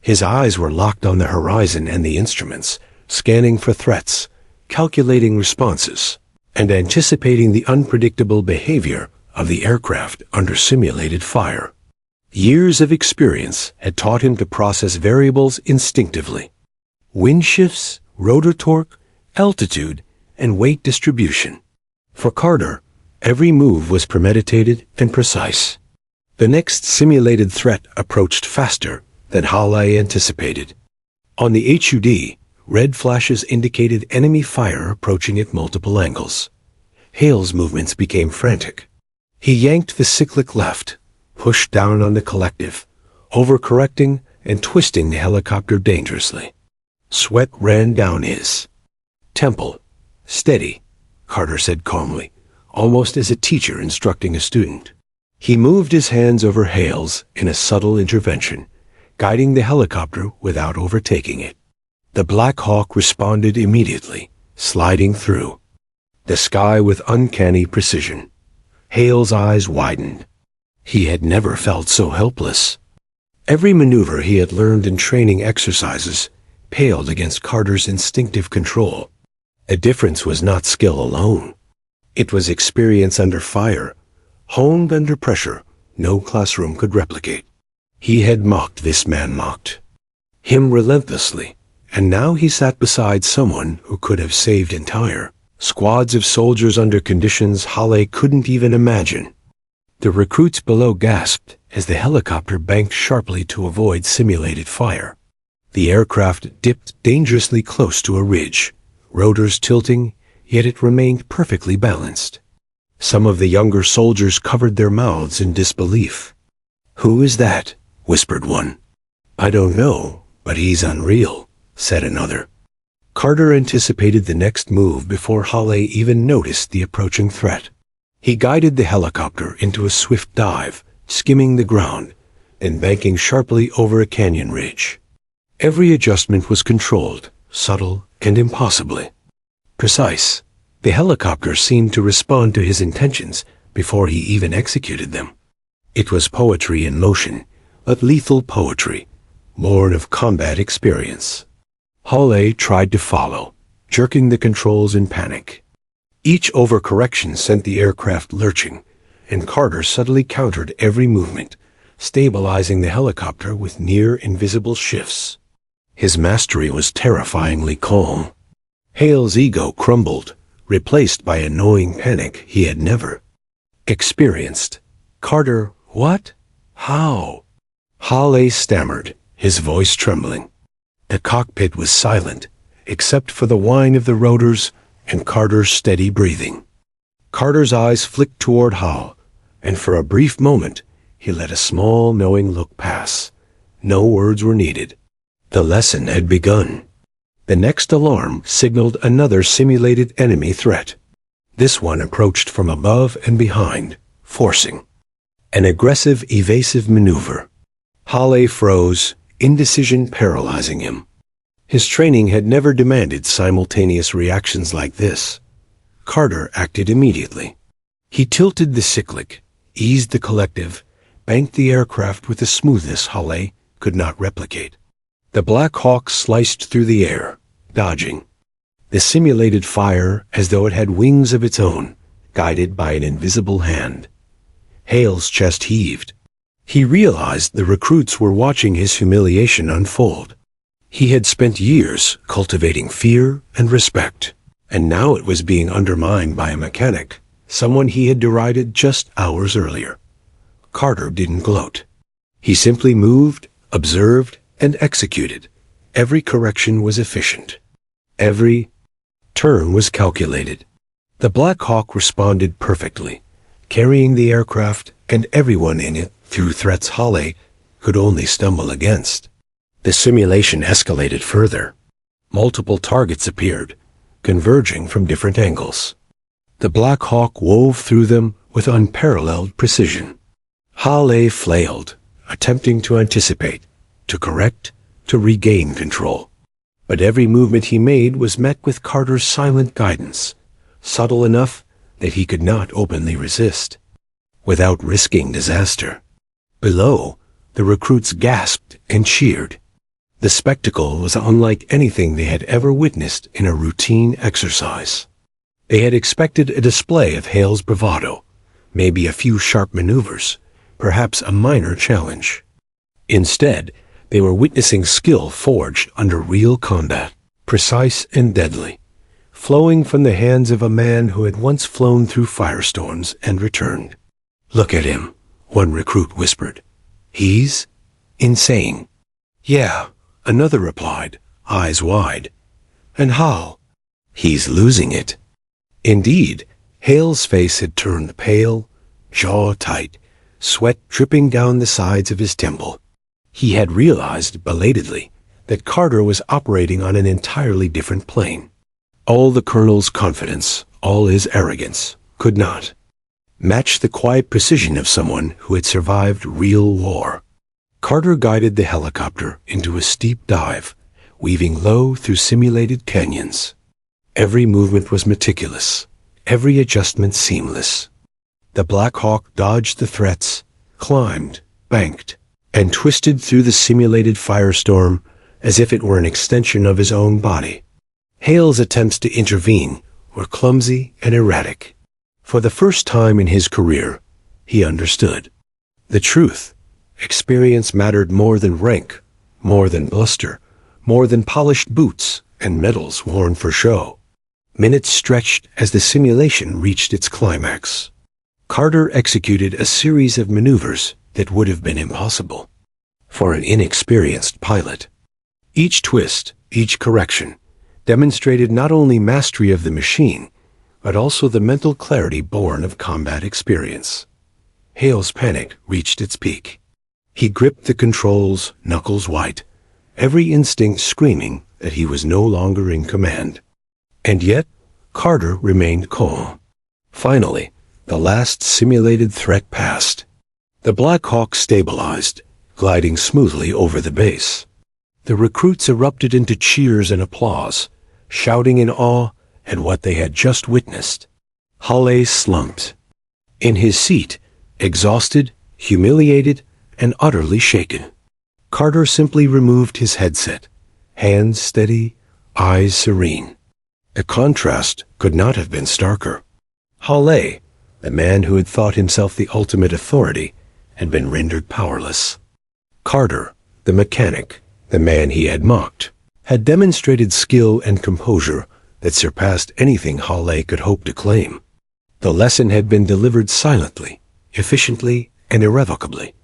His eyes were locked on the horizon and the instruments, scanning for threats, calculating responses, and anticipating the unpredictable behavior of the aircraft under simulated fire. Years of experience had taught him to process variables instinctively. Wind shifts, rotor torque, altitude, and weight distribution. For Carter, every move was premeditated and precise. The next simulated threat approached faster than Hale anticipated. On the HUD, red flashes indicated enemy fire approaching at multiple angles. Hale's movements became frantic. He yanked the cyclic left, pushed down on the collective, overcorrecting and twisting the helicopter dangerously. Sweat ran down his temple. "Steady," Carter said calmly, almost as a teacher instructing a student. He moved his hands over Hale's in a subtle intervention, guiding the helicopter without overtaking it. The Black Hawk responded immediately, sliding through the sky with uncanny precision. Hale's eyes widened. He had never felt so helpless. Every maneuver he had learned in training exercises paled against Carter's instinctive control. The difference was not skill alone. It was experience under fire, honed under pressure no classroom could replicate. He had mocked this man mocked him relentlessly, and now he sat beside someone who could have saved entire squads of soldiers under conditions Hale couldn't even imagine. The recruits below gasped as the helicopter banked sharply to avoid simulated fire. The aircraft dipped dangerously close to a ridge, rotors tilting, yet it remained perfectly balanced. Some of the younger soldiers covered their mouths in disbelief. "Who is that?" whispered one. "I don't know, but he's unreal," said another. Carter anticipated the next move before Hale even noticed the approaching threat. He guided the helicopter into a swift dive, skimming the ground, and banking sharply over a canyon ridge. Every adjustment was controlled, subtle, and impossibly precise. The helicopter seemed to respond to his intentions before he even executed them. It was poetry in motion, but lethal poetry, born of combat experience. Hale tried to follow, jerking the controls in panic. Each overcorrection sent the aircraft lurching, and Carter subtly countered every movement, stabilizing the helicopter with near-invisible shifts. His mastery was terrifyingly calm. Hale's ego crumbled, replaced by a gnawing panic he had never experienced. "Carter, what? How?" Hale stammered, his voice trembling. The cockpit was silent, except for the whine of the rotors and Carter's steady breathing. Carter's eyes flicked toward Hal, and for a brief moment he let a small, knowing look pass. No words were needed. The lesson had begun. The next alarm signaled another simulated enemy threat. This one approached from above and behind, forcing an aggressive, evasive maneuver. Hale froze, indecision paralyzing him. His training had never demanded simultaneous reactions like this. Carter acted immediately. He tilted the cyclic, eased the collective, banked the aircraft with a smoothness Hale could not replicate. The Black Hawk sliced through the air, dodging the simulated fire as though it had wings of its own, guided by an invisible hand. Hale's chest heaved. He realized the recruits were watching his humiliation unfold. He had spent years cultivating fear and respect, and now it was being undermined by a mechanic someone he had derided just hours earlier. Carter didn't gloat. He simply moved, observed, and executed. Every correction was efficient. Every turn was calculated. The Black Hawk responded perfectly, carrying the aircraft and everyone in it through threats Hale could only stumble against. The simulation escalated further. Multiple targets appeared, converging from different angles. The Black Hawk wove through them with unparalleled precision. Hale flailed, attempting to anticipate, to correct, to regain control. But every movement he made was met with Carter's silent guidance, subtle enough that he could not openly resist, without risking disaster. Below, the recruits gasped and cheered. The spectacle was unlike anything they had ever witnessed in a routine exercise. They had expected a display of Hale's bravado, maybe a few sharp maneuvers, perhaps a minor challenge. Instead, they were witnessing skill forged under real combat, precise and deadly, flowing from the hands of a man who had once flown through firestorms and returned. "Look at him," one recruit whispered. "He's insane." "Yeah," another replied, eyes wide. "And how?" "He's losing it." Indeed, Hale's face had turned pale, jaw tight, sweat dripping down the sides of his temple. He had realized, belatedly, that Carter was operating on an entirely different plane. All the colonel's confidence, all his arrogance, could not match the quiet precision of someone who had survived real war. Carter guided the helicopter into a steep dive, weaving low through simulated canyons. Every movement was meticulous, every adjustment seamless. The Black Hawk dodged the threats, climbed, banked, and twisted through the simulated firestorm as if it were an extension of his own body. Hale's attempts to intervene were clumsy and erratic. For the first time in his career, he understood. The truth, experience mattered more than rank, more than bluster, more than polished boots and medals worn for show. Minutes stretched as the simulation reached its climax. Carter executed a series of maneuvers that would have been impossible for an inexperienced pilot. Each twist, each correction, demonstrated not only mastery of the machine, but also the mental clarity born of combat experience. Hale's panic reached its peak. He gripped the controls, knuckles white, every instinct screaming that he was no longer in command. And yet, Carter remained calm. Finally, the last simulated threat passed. The Black Hawk stabilized, gliding smoothly over the base. The recruits erupted into cheers and applause, shouting in awe at what they had just witnessed. Hale slumped. In his seat, exhausted, humiliated, and utterly shaken. Carter simply removed his headset, hands steady, eyes serene. The contrast could not have been starker. Hale, the man who had thought himself the ultimate authority, had been rendered powerless. Carter, the mechanic, the man he had mocked, had demonstrated skill and composure that surpassed anything Hale could hope to claim. The lesson had been delivered silently, efficiently, and irrevocably.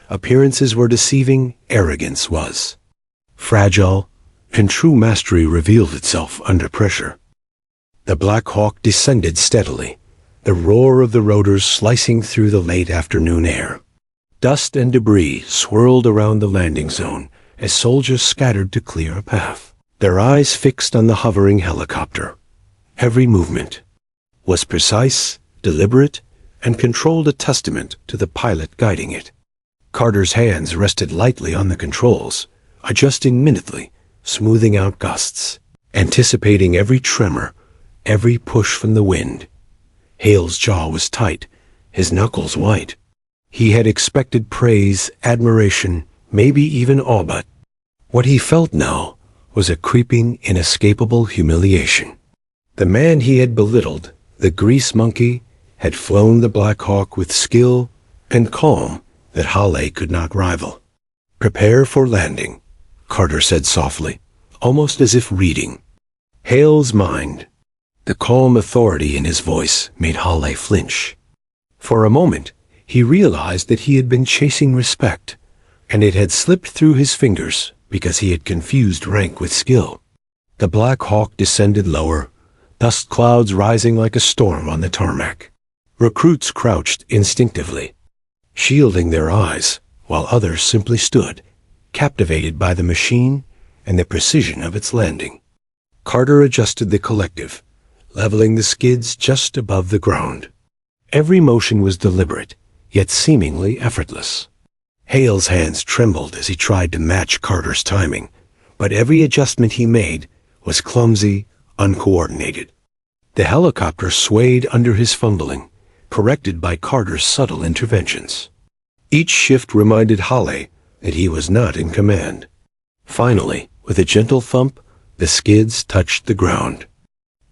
Appearances were deceiving, arrogance was fragile, and true mastery revealed itself under pressure. The Black Hawk descended steadily, the roar of the rotors slicing through the late afternoon air. Dust and debris swirled around the landing zone as soldiers scattered to clear a path, their eyes fixed on the hovering helicopter. Every movement was precise, deliberate, and controlled, a testament to the pilot guiding it. Carter's hands rested lightly on the controls, adjusting minutely, smoothing out gusts, anticipating every tremor, every push from the wind. Hale's jaw was tight, his knuckles white. He had expected praise, admiration, maybe even awe, but what he felt now was a creeping, inescapable humiliation. The man he had belittled, the grease monkey, had flown the Black Hawk with skill and calm that Hale could not rival. "Prepare for landing," Carter said softly, almost as if reading Hale's mind. The calm authority in his voice made Hale flinch. For a moment, he realized that he had been chasing respect, and it had slipped through his fingers because he had confused rank with skill. The Black Hawk descended lower, dust clouds rising like a storm on the tarmac. Recruits crouched instinctively, shielding their eyes, while others simply stood, captivated by the machine and the precision of its landing. Carter adjusted the collective, leveling the skids just above the ground. Every motion was deliberate, yet seemingly effortless. Hale's hands trembled as he tried to match Carter's timing, but every adjustment he made was clumsy, uncoordinated. The helicopter swayed under his fumbling, corrected by Carter's subtle interventions. Each shift reminded Hale that he was not in command. Finally, with a gentle thump, the skids touched the ground.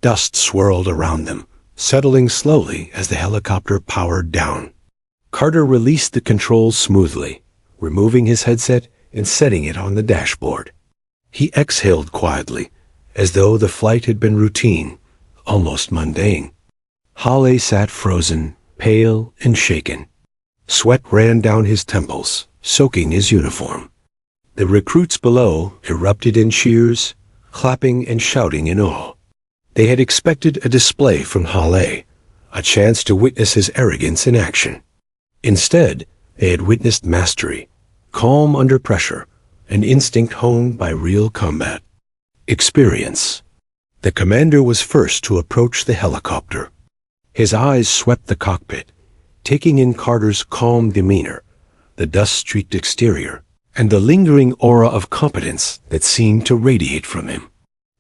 Dust swirled around them, settling slowly as the helicopter powered down. Carter released the controls smoothly, removing his headset and setting it on the dashboard. He exhaled quietly, as though the flight had been routine, almost mundane. Hale sat frozen, pale and shaken. Sweat ran down his temples, soaking his uniform. The recruits below erupted in cheers, clapping and shouting in awe. They had expected a display from Hale, a chance to witness his arrogance in action. Instead, they had witnessed mastery, calm under pressure, an instinct honed by real combat. Experience. The commander was first to approach the helicopter. His eyes swept the cockpit, taking in Carter's calm demeanor, the dust-streaked exterior, and the lingering aura of competence that seemed to radiate from him.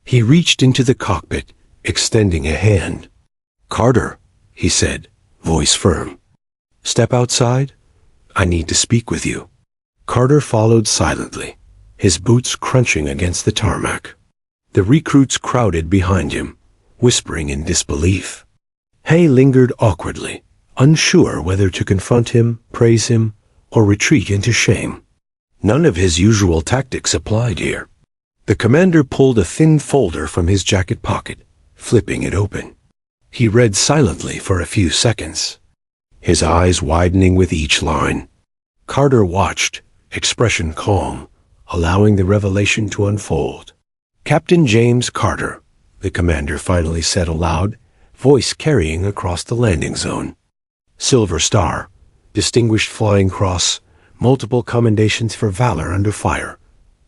He reached into the cockpit, extending a hand. "Carter," he said, voice firm. "Step outside. I need to speak with you." Carter followed silently, his boots crunching against the tarmac. The recruits crowded behind him, whispering in disbelief. Hay lingered awkwardly, unsure whether to confront him, praise him, or retreat into shame. None of his usual tactics applied here. The commander pulled a thin folder from his jacket pocket, flipping it open. He read silently for a few seconds, his eyes widening with each line. Carter watched, expression calm, allowing the revelation to unfold. "Captain James Carter," the commander finally said aloud, voice carrying across the landing zone. "Silver Star, Distinguished Flying Cross, multiple commendations for valor under fire.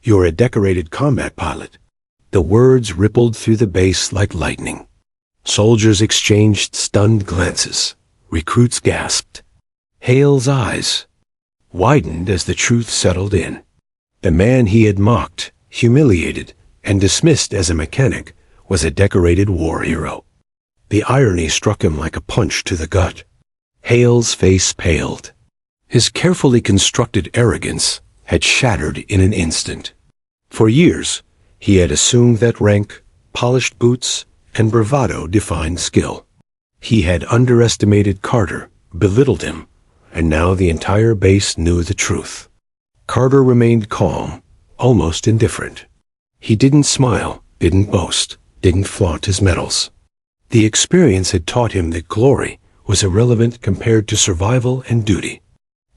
You're a decorated combat pilot." The words rippled through the base like lightning. Soldiers exchanged stunned glances. Recruits gasped. Hale's eyes widened as the truth settled in. The man he had mocked, humiliated, and dismissed as a mechanic was a decorated war hero. The irony struck him like a punch to the gut. Hale's face paled. His carefully constructed arrogance had shattered in an instant. For years, he had assumed that rank, polished boots, and bravado defined skill. He had underestimated Carter, belittled him, and now the entire base knew the truth. Carter remained calm, almost indifferent. He didn't smile, didn't boast, didn't flaunt his medals. The experience had taught him that glory was irrelevant compared to survival and duty.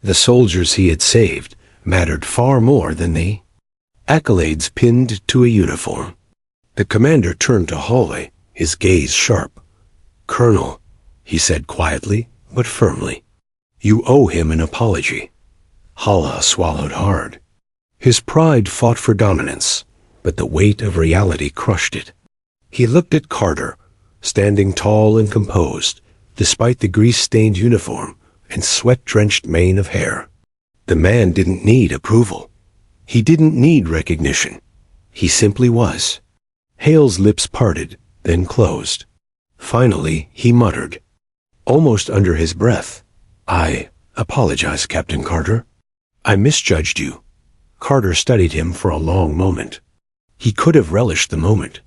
The soldiers he had saved mattered far more than the accolades pinned to a uniform. The commander turned to Hale, his gaze sharp. "Colonel," he said quietly but firmly, "you owe him an apology." Hale swallowed hard. His pride fought for dominance, but the weight of reality crushed it. He looked at Carter, standing tall and composed, despite the grease-stained uniform and sweat-drenched mane of hair. The man didn't need approval. He didn't need recognition. He simply was. Hale's lips parted, then closed. Finally, he muttered, almost under his breath, "I apologize, Captain Carter. I misjudged you." Carter studied him for a long moment. He could have relished the moment,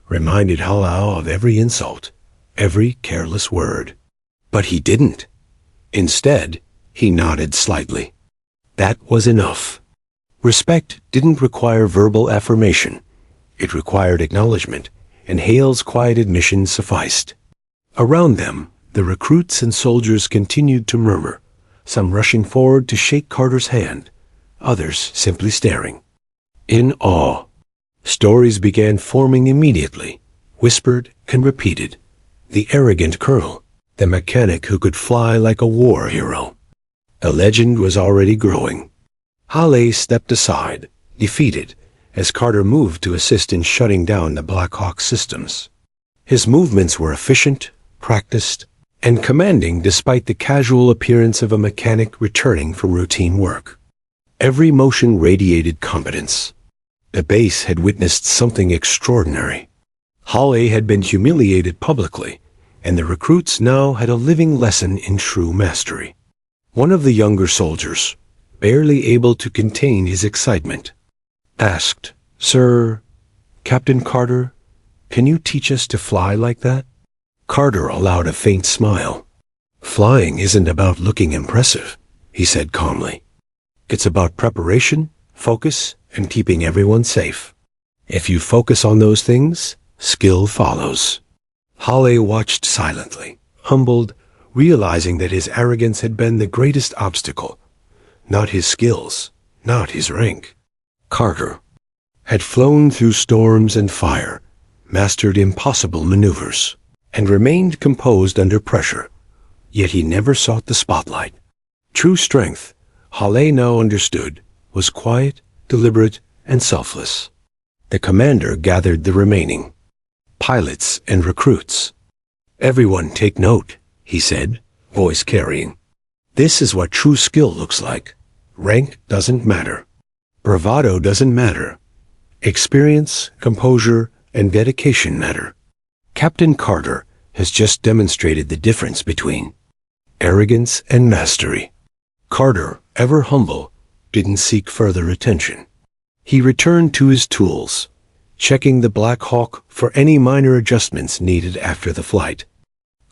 reminded Hale of every insult, every careless word. But he didn't. Instead, he nodded slightly. That was enough. Respect didn't require verbal affirmation. It required acknowledgement, and Hale's quiet admission sufficed. Around them, the recruits and soldiers continued to murmur, some rushing forward to shake Carter's hand, others simply staring. In awe, stories began forming immediately, whispered and repeated. The arrogant colonel, the mechanic who could fly like a war hero. A legend was already growing. Hale stepped aside, defeated, as Carter moved to assist in shutting down the Black Hawk systems. His movements were efficient, practiced, and commanding despite the casual appearance of a mechanic returning from routine work. Every motion radiated competence. The base had witnessed something extraordinary. Hale had been humiliated publicly, and the recruits now had a living lesson in true mastery. One of the younger soldiers, barely able to contain his excitement, asked, "Sir, Captain Carter, can you teach us to fly like that?" Carter allowed a faint smile. "Flying isn't about looking impressive," he said calmly. "It's about preparation, focus, and keeping everyone safe. If you focus on those things, skill follows." Hale watched silently, humbled, realizing that his arrogance had been the greatest obstacle. Not his skills, not his rank. Carter had flown through storms and fire, mastered impossible maneuvers, and remained composed under pressure. Yet he never sought the spotlight. True strength, Hale now understood, was quiet, deliberate, and selfless. The commander gathered the remaining pilots and recruits. "Everyone take note," he said, voice carrying. "This is what true skill looks like. Rank doesn't matter. Bravado doesn't matter. Experience, composure, and dedication matter. Captain Carter has just demonstrated the difference between arrogance and mastery." Carter, ever humble, didn't seek further attention. He returned to his tools, checking the Black Hawk for any minor adjustments needed after the flight.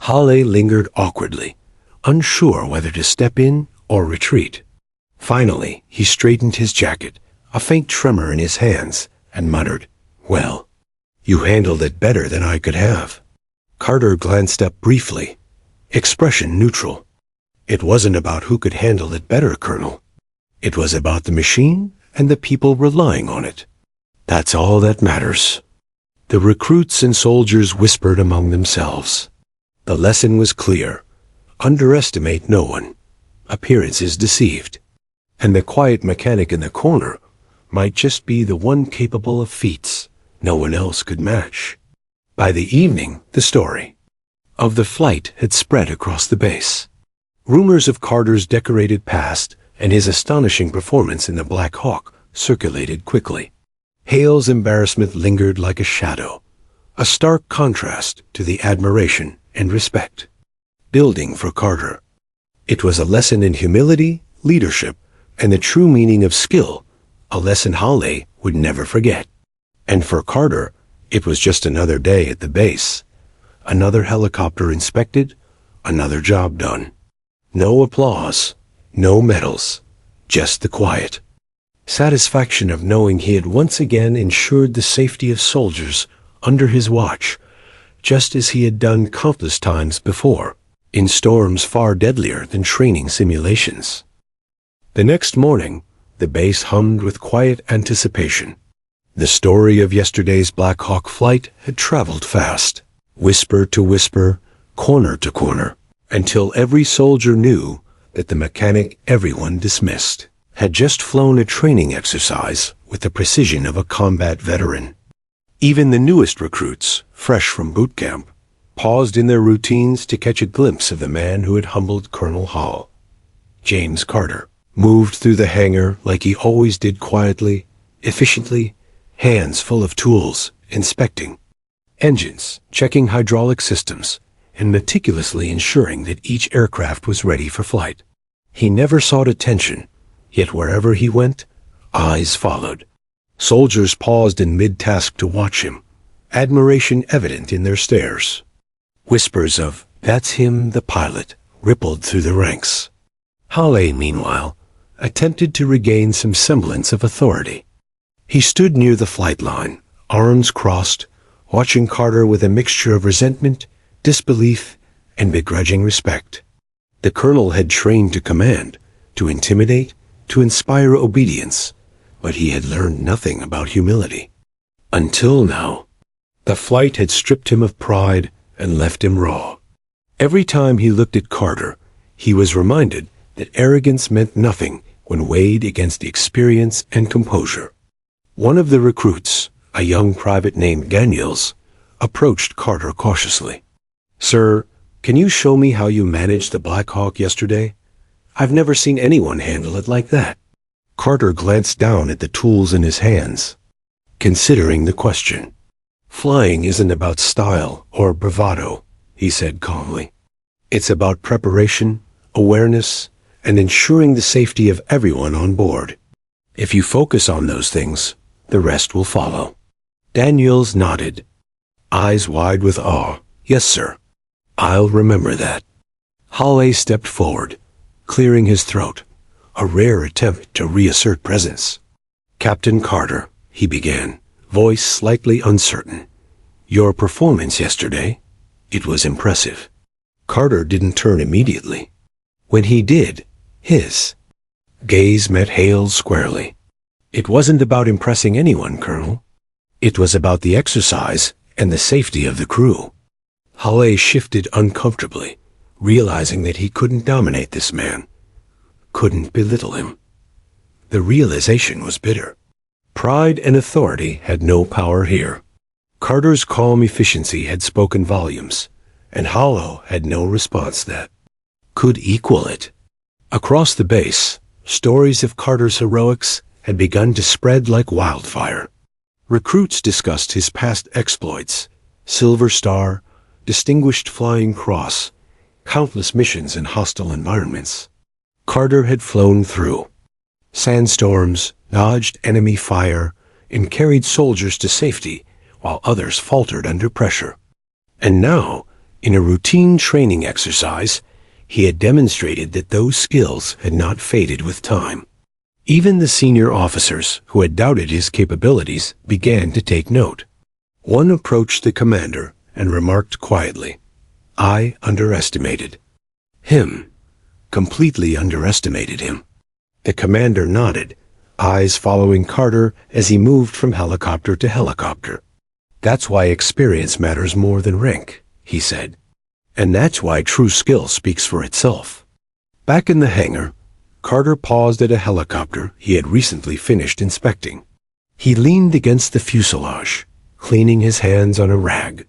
Hale lingered awkwardly, unsure whether to step in or retreat. Finally, he straightened his jacket, a faint tremor in his hands, and muttered, "Well, you handled it better than I could have." Carter glanced up briefly, expression neutral. "It wasn't about who could handle it better, Colonel. It was about the machine and the people relying on it. That's all that matters." The recruits and soldiers whispered among themselves. The lesson was clear. Underestimate no one. Appearances deceived. And the quiet mechanic in the corner might just be the one capable of feats no one else could match. By the evening, the story of the flight had spread across the base. Rumors of Carter's decorated past and his astonishing performance in the Black Hawk circulated quickly. Hale's embarrassment lingered like a shadow, a stark contrast to the admiration and respect building for Carter. It was a lesson in humility, leadership, and the true meaning of skill, a lesson Hale would never forget. And for Carter, it was just another day at the base. Another helicopter inspected, another job done. No applause, no medals, just the quiet satisfaction of knowing he had once again ensured the safety of soldiers under his watch, just as he had done countless times before, in storms far deadlier than training simulations. The next morning, the base hummed with quiet anticipation. The story of yesterday's Black Hawk flight had traveled fast, whisper to whisper, corner to corner, until every soldier knew that the mechanic everyone dismissed had just flown a training exercise with the precision of a combat veteran. Even the newest recruits, fresh from boot camp, paused in their routines to catch a glimpse of the man who had humbled Colonel Hall. James Carter moved through the hangar like he always did, quietly, efficiently, hands full of tools, inspecting engines, checking hydraulic systems, and meticulously ensuring that each aircraft was ready for flight. He never sought attention, yet wherever he went, eyes followed. Soldiers paused in mid-task to watch him, admiration evident in their stares. Whispers of, "That's him, the pilot," rippled through the ranks. Hale, meanwhile, attempted to regain some semblance of authority. He stood near the flight line, arms crossed, watching Carter with a mixture of resentment, disbelief, and begrudging respect. The colonel had trained to command, to intimidate, to inspire obedience, but he had learned nothing about humility. Until now. The flight had stripped him of pride and left him raw. Every time he looked at Carter, he was reminded that arrogance meant nothing when weighed against experience and composure. One of the recruits, a young private named Daniels, approached Carter cautiously. "Sir, can you show me how you managed the Black Hawk yesterday? I've never seen anyone handle it like that." Carter glanced down at the tools in his hands, considering the question. "Flying isn't about style or bravado," he said calmly. "It's about preparation, awareness, and ensuring the safety of everyone on board. If you focus on those things, the rest will follow." Daniels nodded, eyes wide with awe. "Yes, sir. I'll remember that." Hawley stepped forward, clearing his throat, a rare attempt to reassert presence. "Captain Carter," he began, voice slightly uncertain. "Your performance yesterday, it was impressive." Carter didn't turn immediately. When he did, his gaze met Hale's squarely. "It wasn't about impressing anyone, Colonel. It was about the exercise and the safety of the crew." Hawley shifted uncomfortably, realizing that he couldn't dominate this man, couldn't belittle him. The realization was bitter. Pride and authority had no power here. Carter's calm efficiency had spoken volumes, and Hollow had no response that could equal it. Across the base, stories of Carter's heroics had begun to spread like wildfire. Recruits discussed his past exploits, Silver Star, Distinguished Flying Cross, countless missions in hostile environments. Carter had flown through sandstorms, dodged enemy fire, and carried soldiers to safety while others faltered under pressure. And now, in a routine training exercise, he had demonstrated that those skills had not faded with time. Even the senior officers who had doubted his capabilities began to take note. One approached the commander and remarked quietly, "I underestimated him, completely underestimated him." The commander nodded, eyes following Carter as he moved from helicopter to helicopter. "That's why experience matters more than rank," he said. "And that's why true skill speaks for itself." Back in the hangar, Carter paused at a helicopter he had recently finished inspecting. He leaned against the fuselage, cleaning his hands on a rag.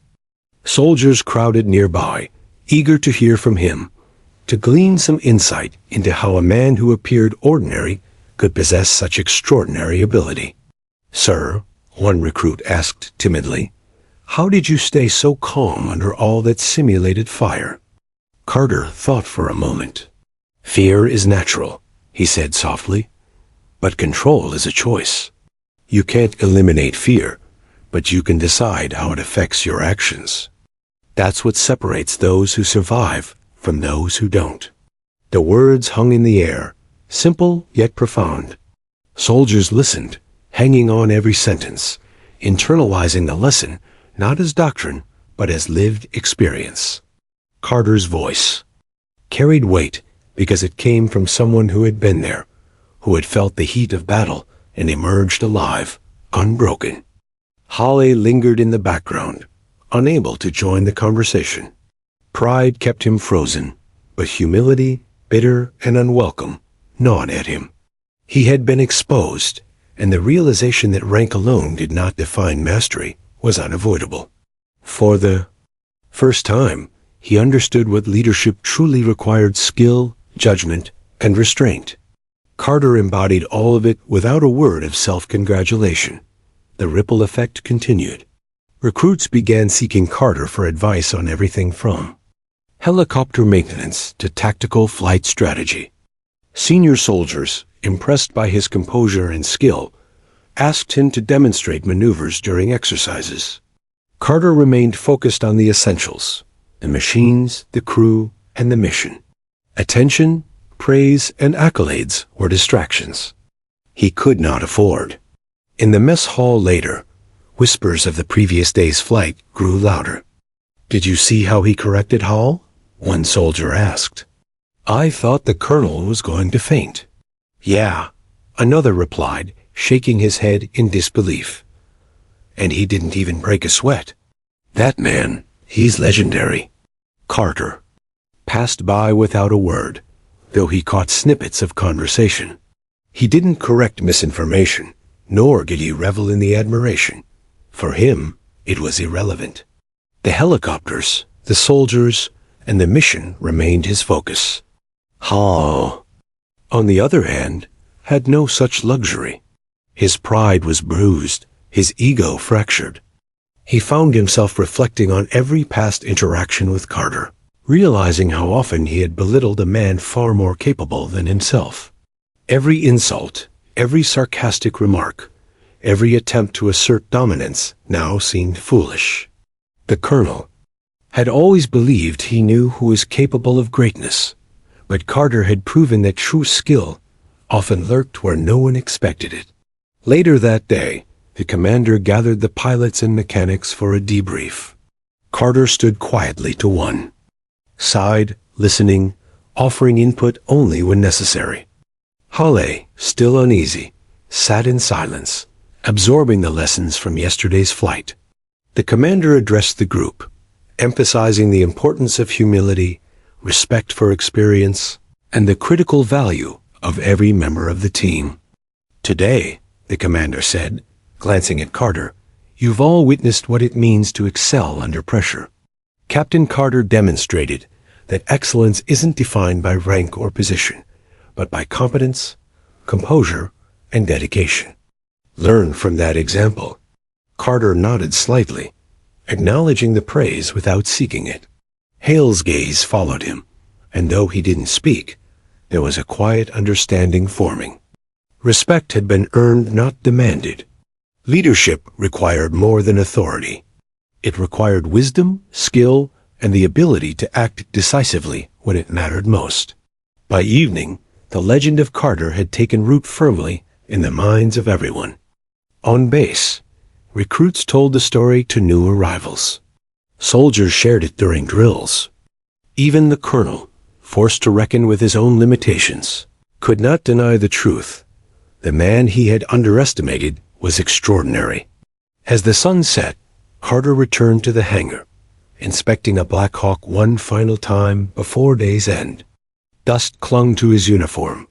Soldiers crowded nearby, eager to hear from him, to glean some insight into how a man who appeared ordinary could possess such extraordinary ability. "Sir," one recruit asked timidly, "how did you stay so calm under all that simulated fire?" Carter thought for a moment. "Fear is natural," he said softly, "but control is a choice. You can't eliminate fear, but you can decide how it affects your actions. That's what separates those who survive from those who don't." The words hung in the air, simple yet profound. Soldiers listened, hanging on every sentence, internalizing the lesson not as doctrine, but as lived experience. Carter's voice carried weight because it came from someone who had been there, who had felt the heat of battle and emerged alive, unbroken. Hawley lingered in the background, unable to join the conversation. Pride kept him frozen, but humility, bitter and unwelcome, gnawed at him. He had been exposed, and the realization that rank alone did not define mastery was unavoidable. For the first time, he understood what leadership truly required: skill, judgment, and restraint. Carter embodied all of it without a word of self-congratulation. The ripple effect continued. Recruits began seeking Carter for advice on everything from helicopter maintenance to tactical flight strategy. Senior soldiers, impressed by his composure and skill, asked him to demonstrate maneuvers during exercises. Carter remained focused on the essentials: the machines, the crew, and the mission. Attention, praise, and accolades were distractions he could not afford. In the mess hall later, Whispers of the previous day's flight grew louder. "Did you see how he corrected Hall?" one soldier asked. "I thought the colonel was going to faint." "Yeah," another replied, shaking his head in disbelief. "And he didn't even break a sweat. That man, he's legendary." Carter passed by without a word, though he caught snippets of conversation. He didn't correct misinformation, nor did he revel in the admiration. For him, it was irrelevant. The helicopters, the soldiers, and the mission remained his focus. Hall, on the other hand, had no such luxury. His pride was bruised, his ego fractured. He found himself reflecting on every past interaction with Carter, realizing how often he had belittled a man far more capable than himself. Every insult, every sarcastic remark, every attempt to assert dominance now seemed foolish. The colonel had always believed he knew who was capable of greatness, but Carter had proven that true skill often lurked where no one expected it. Later that day, the commander gathered the pilots and mechanics for a debrief. Carter stood quietly to one side, listening, offering input only when necessary. Hale, still uneasy, sat in silence, absorbing the lessons from yesterday's flight. The commander addressed the group, emphasizing the importance of humility, respect for experience, and the critical value of every member of the team. "Today," the commander said, glancing at Carter, "you've all witnessed what it means to excel under pressure." Captain Carter demonstrated that excellence isn't defined by rank or position, but by competence, composure, and dedication. "Learn from that example." Carter nodded slightly, acknowledging the praise without seeking it. Hale's gaze followed him, and though he didn't speak, there was a quiet understanding forming. Respect had been earned, not demanded. Leadership required more than authority. It required wisdom, skill, and the ability to act decisively when it mattered most. By evening, the legend of Carter had taken root firmly in the minds of everyone. On base, recruits told the story to new arrivals. Soldiers shared it during drills. Even the colonel, forced to reckon with his own limitations, could not deny the truth. The man he had underestimated was extraordinary. As the sun set, Carter returned to the hangar, inspecting a Black Hawk one final time before day's end. Dust clung to his uniform,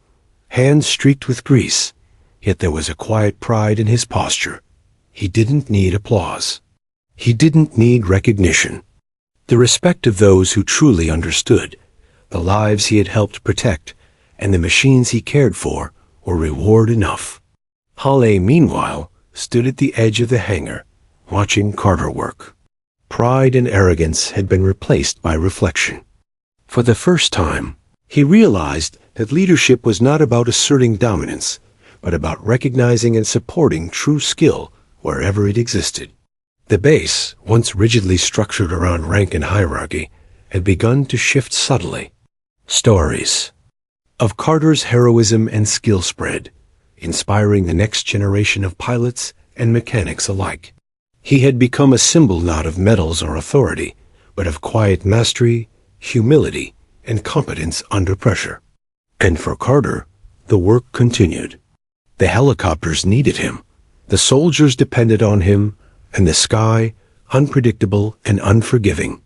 hands streaked with grease, yet there was a quiet pride in his posture. He didn't need applause. He didn't need recognition. The respect of those who truly understood, the lives he had helped protect, and the machines he cared for were reward enough. Hale, meanwhile, stood at the edge of the hangar, watching Carter work. Pride and arrogance had been replaced by reflection. For the first time, he realized that leadership was not about asserting dominance, but about recognizing and supporting true skill wherever it existed. The base, once rigidly structured around rank and hierarchy, had begun to shift subtly. Stories of Carter's heroism and skill spread, inspiring the next generation of pilots and mechanics alike. He had become a symbol not of medals or authority, but of quiet mastery, humility, and competence under pressure. And for Carter, the work continued. The helicopters needed him, the soldiers depended on him, and the sky, unpredictable and unforgiving,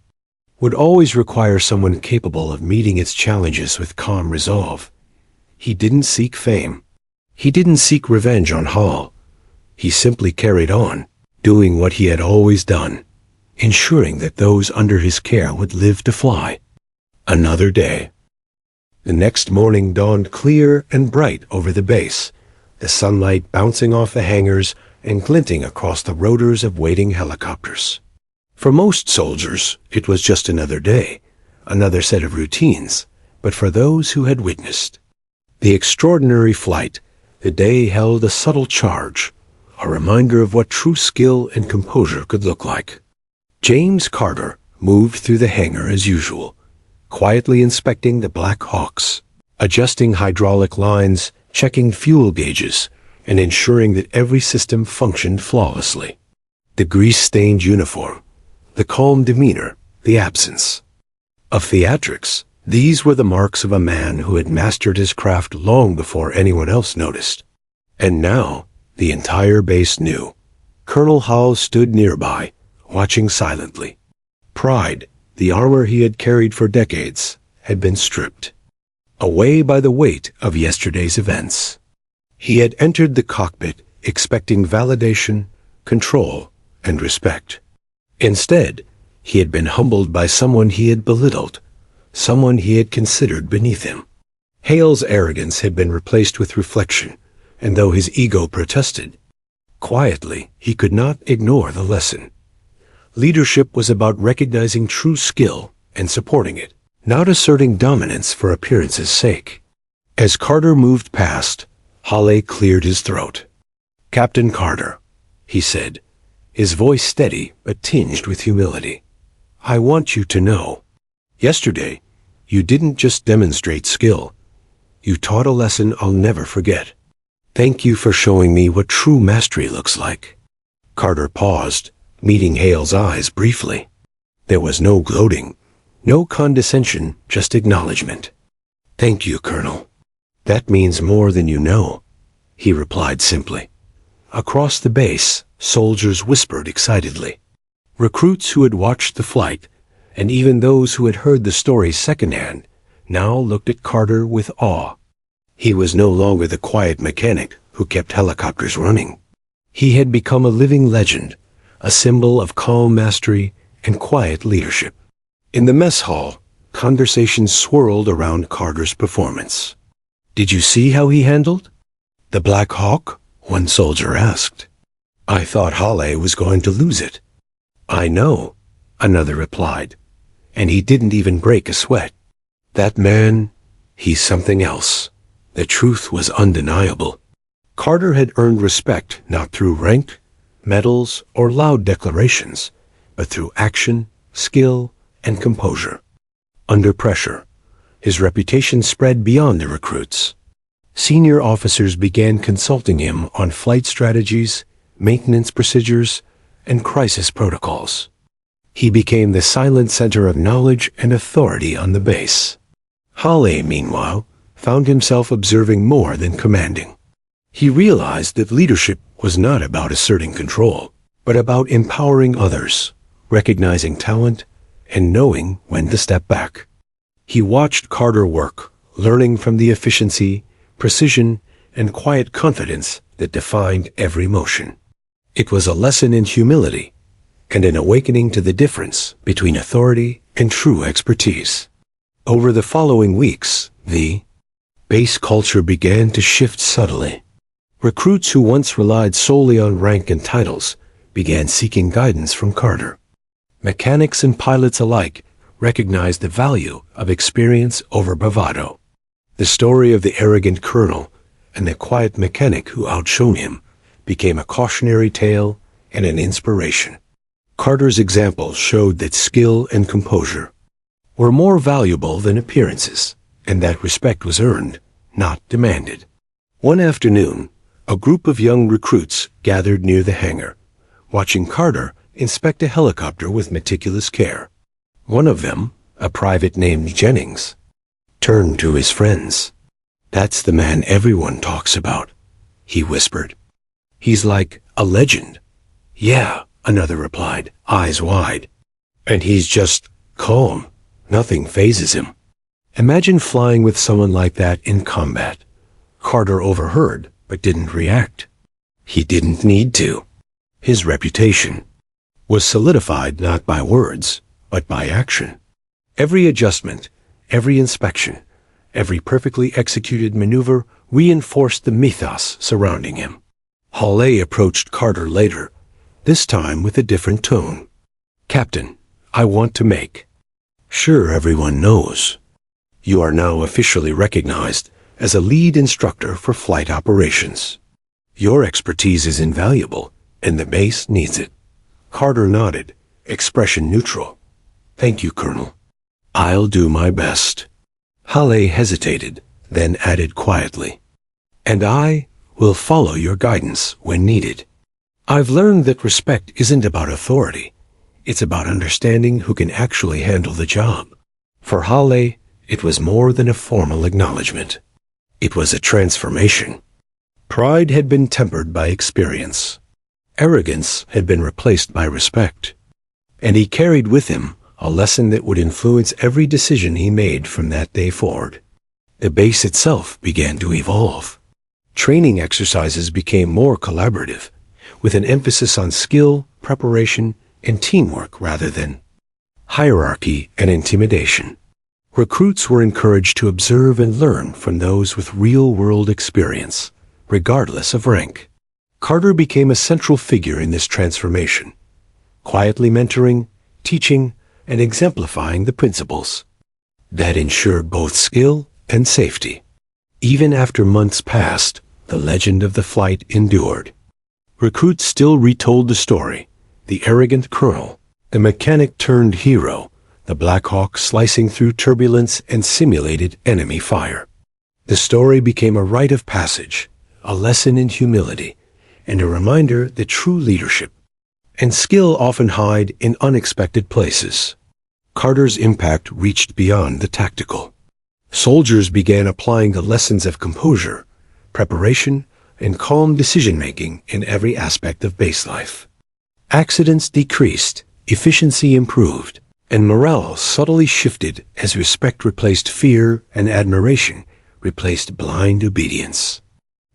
would always require someone capable of meeting its challenges with calm resolve. He didn't seek fame. He didn't seek revenge on Hall. He simply carried on, doing what he had always done, ensuring that those under his care would live to fly. Another day. The next morning dawned clear and bright over the base, the sunlight bouncing off the hangars and glinting across the rotors of waiting helicopters. For most soldiers, it was just another day, another set of routines, but for those who had witnessed the extraordinary flight, the day held a subtle charge, a reminder of what true skill and composure could look like. James Carter moved through the hangar as usual, quietly inspecting the Black Hawks, adjusting hydraulic lines, checking fuel gauges, and ensuring that every system functioned flawlessly. The grease-stained uniform, the calm demeanor, the absence of theatrics. These were the marks of a man who had mastered his craft long before anyone else noticed. And now, the entire base knew. Colonel Howell stood nearby, watching silently. Pride, the armor he had carried for decades, had been stripped away by the weight of yesterday's events. He had entered the cockpit expecting validation, control, and respect. Instead, he had been humbled by someone he had belittled, someone he had considered beneath him. Hale's arrogance had been replaced with reflection, and though his ego protested, quietly he could not ignore the lesson. Leadership was about recognizing true skill and supporting it, not asserting dominance for appearance's sake. As Carter moved past, Hale cleared his throat. "Captain Carter," he said, his voice steady but tinged with humility. "I want you to know, yesterday, you didn't just demonstrate skill. You taught a lesson I'll never forget. Thank you for showing me what true mastery looks like." Carter paused, meeting Hale's eyes briefly. There was no gloating, no condescension, just acknowledgement. "Thank you, Colonel. That means more than you know," he replied simply. Across the base, soldiers whispered excitedly. Recruits who had watched the flight, and even those who had heard the story secondhand, now looked at Carter with awe. He was no longer the quiet mechanic who kept helicopters running. He had become a living legend, a symbol of calm mastery and quiet leadership. In the mess hall, conversations swirled around Carter's performance. "Did you see how he handled the Black Hawk?" one soldier asked. "I thought Hale was going to lose it." "I know," another replied, "and he didn't even break a sweat. That man, he's something else." The truth was undeniable. Carter had earned respect not through rank, medals, or loud declarations, but through action, skill, and composure. Under pressure, his reputation spread beyond the recruits. Senior officers began consulting him on flight strategies, maintenance procedures, and crisis protocols. He became the silent center of knowledge and authority on the base. Hale, meanwhile, found himself observing more than commanding. He realized that leadership was not about asserting control, but about empowering others, recognizing talent, and knowing when to step back. He watched Carter work, learning from the efficiency, precision, and quiet confidence that defined every motion. It was a lesson in humility, and an awakening to the difference between authority and true expertise. Over the following weeks, the base culture began to shift subtly. Recruits who once relied solely on rank and titles began seeking guidance from Carter. Mechanics and pilots alike recognized the value of experience over bravado. The story of the arrogant colonel and the quiet mechanic who outshone him became a cautionary tale and an inspiration. Carter's example showed that skill and composure were more valuable than appearances, and that respect was earned, not demanded. One afternoon, a group of young recruits gathered near the hangar, watching Carter inspect a helicopter with meticulous care. One of them, a private named Jennings, turned to his friends. "That's the man everyone talks about," he whispered. "He's like a legend." "Yeah," another replied, eyes wide. "And he's just calm. Nothing phases him." Imagine flying with someone like that in combat. Carter overheard, but didn't react. He didn't need to. His reputation was solidified not by words, but by action. Every adjustment, every inspection, every perfectly executed maneuver reinforced the mythos surrounding him. Hale approached Carter later, this time with a different tone. "Captain, I want to make sure everyone knows. You are now officially recognized as a lead instructor for flight operations. Your expertise is invaluable, and the base needs it." Carter nodded, expression neutral. "Thank you, Colonel. I'll do my best." Hale hesitated, then added quietly, "And I will follow your guidance when needed." I've learned that respect isn't about authority. It's about understanding who can actually handle the job. For Halle, it was more than a formal acknowledgement. It was a transformation. Pride had been tempered by experience. Arrogance had been replaced by respect. And he carried with him a lesson that would influence every decision he made from that day forward. The base itself began to evolve. Training exercises became more collaborative, with an emphasis on skill, preparation, and teamwork rather than hierarchy and intimidation. Recruits were encouraged to observe and learn from those with real-world experience, regardless of rank. Carter became a central figure in this transformation, quietly mentoring, teaching, and exemplifying the principles that ensured both skill and safety. Even after months passed, the legend of the flight endured. Recruits still retold the story: the arrogant colonel, the mechanic-turned-hero, the Black Hawk slicing through turbulence and simulated enemy fire. The story became a rite of passage, a lesson in humility, and a reminder that true leadership and skill often hide in unexpected places. Carter's impact reached beyond the tactical. Soldiers began applying the lessons of composure, preparation, and calm decision-making in every aspect of base life. Accidents decreased, efficiency improved, and morale subtly shifted as respect replaced fear and admiration replaced blind obedience.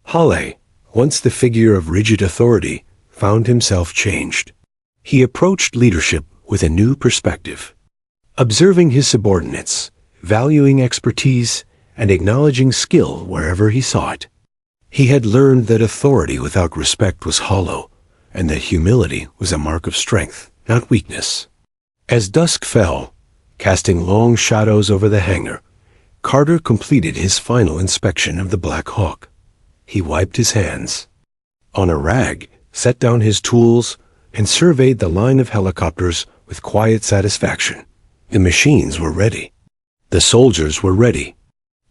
Halle, once the figure of rigid authority, found himself changed. He approached leadership with a new perspective. Observing his subordinates, valuing expertise, and acknowledging skill wherever he saw it. He had learned that authority without respect was hollow, and that humility was a mark of strength, not weakness. As dusk fell, casting long shadows over the hangar, Carter completed his final inspection of the Black Hawk. He wiped his hands on a rag, set down his tools, and surveyed the line of helicopters with quiet satisfaction. The machines were ready. The soldiers were ready.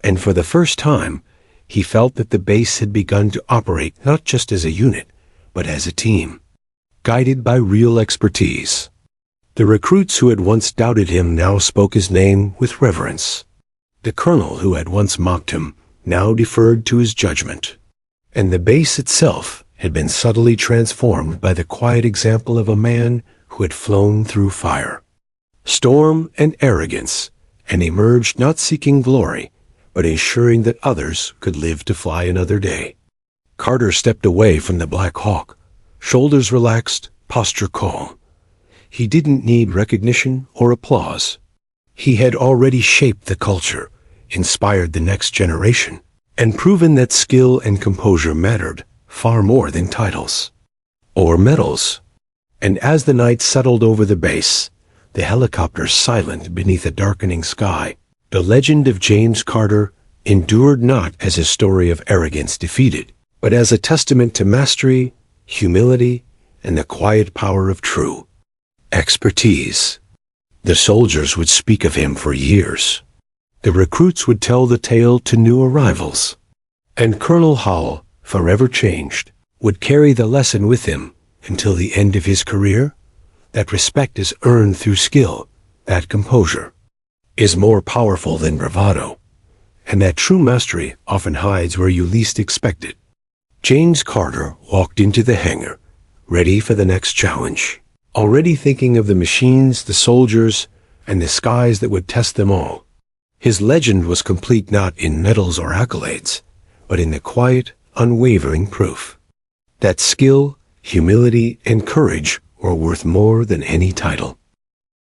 And for the first time, he felt that the base had begun to operate not just as a unit, but as a team, guided by real expertise. The recruits who had once doubted him now spoke his name with reverence. The colonel who had once mocked him now deferred to his judgment. And the base itself had been subtly transformed by the quiet example of a man who had flown through fire, storm, and arrogance, and emerged not seeking glory, but ensuring that others could live to fly another day. Carter stepped away from the Black Hawk, shoulders relaxed, posture calm. He didn't need recognition or applause. He had already shaped the culture, inspired the next generation, and proven that skill and composure mattered far more than titles or medals. And as the night settled over the base, the helicopters silent beneath a darkening sky, the legend of James Carter endured not as a story of arrogance defeated, but as a testament to mastery, humility, and the quiet power of true expertise. The soldiers would speak of him for years. The recruits would tell the tale to new arrivals. And Colonel Howell, forever changed, would carry the lesson with him until the end of his career, that respect is earned through skill, that composure is more powerful than bravado, and that true mastery often hides where you least expect it. James Carter walked into the hangar, ready for the next challenge, already thinking of the machines, the soldiers, and the skies that would test them all. His legend was complete not in medals or accolades, but in the quiet, unwavering proof that skill, humility, and courage were worth more than any title.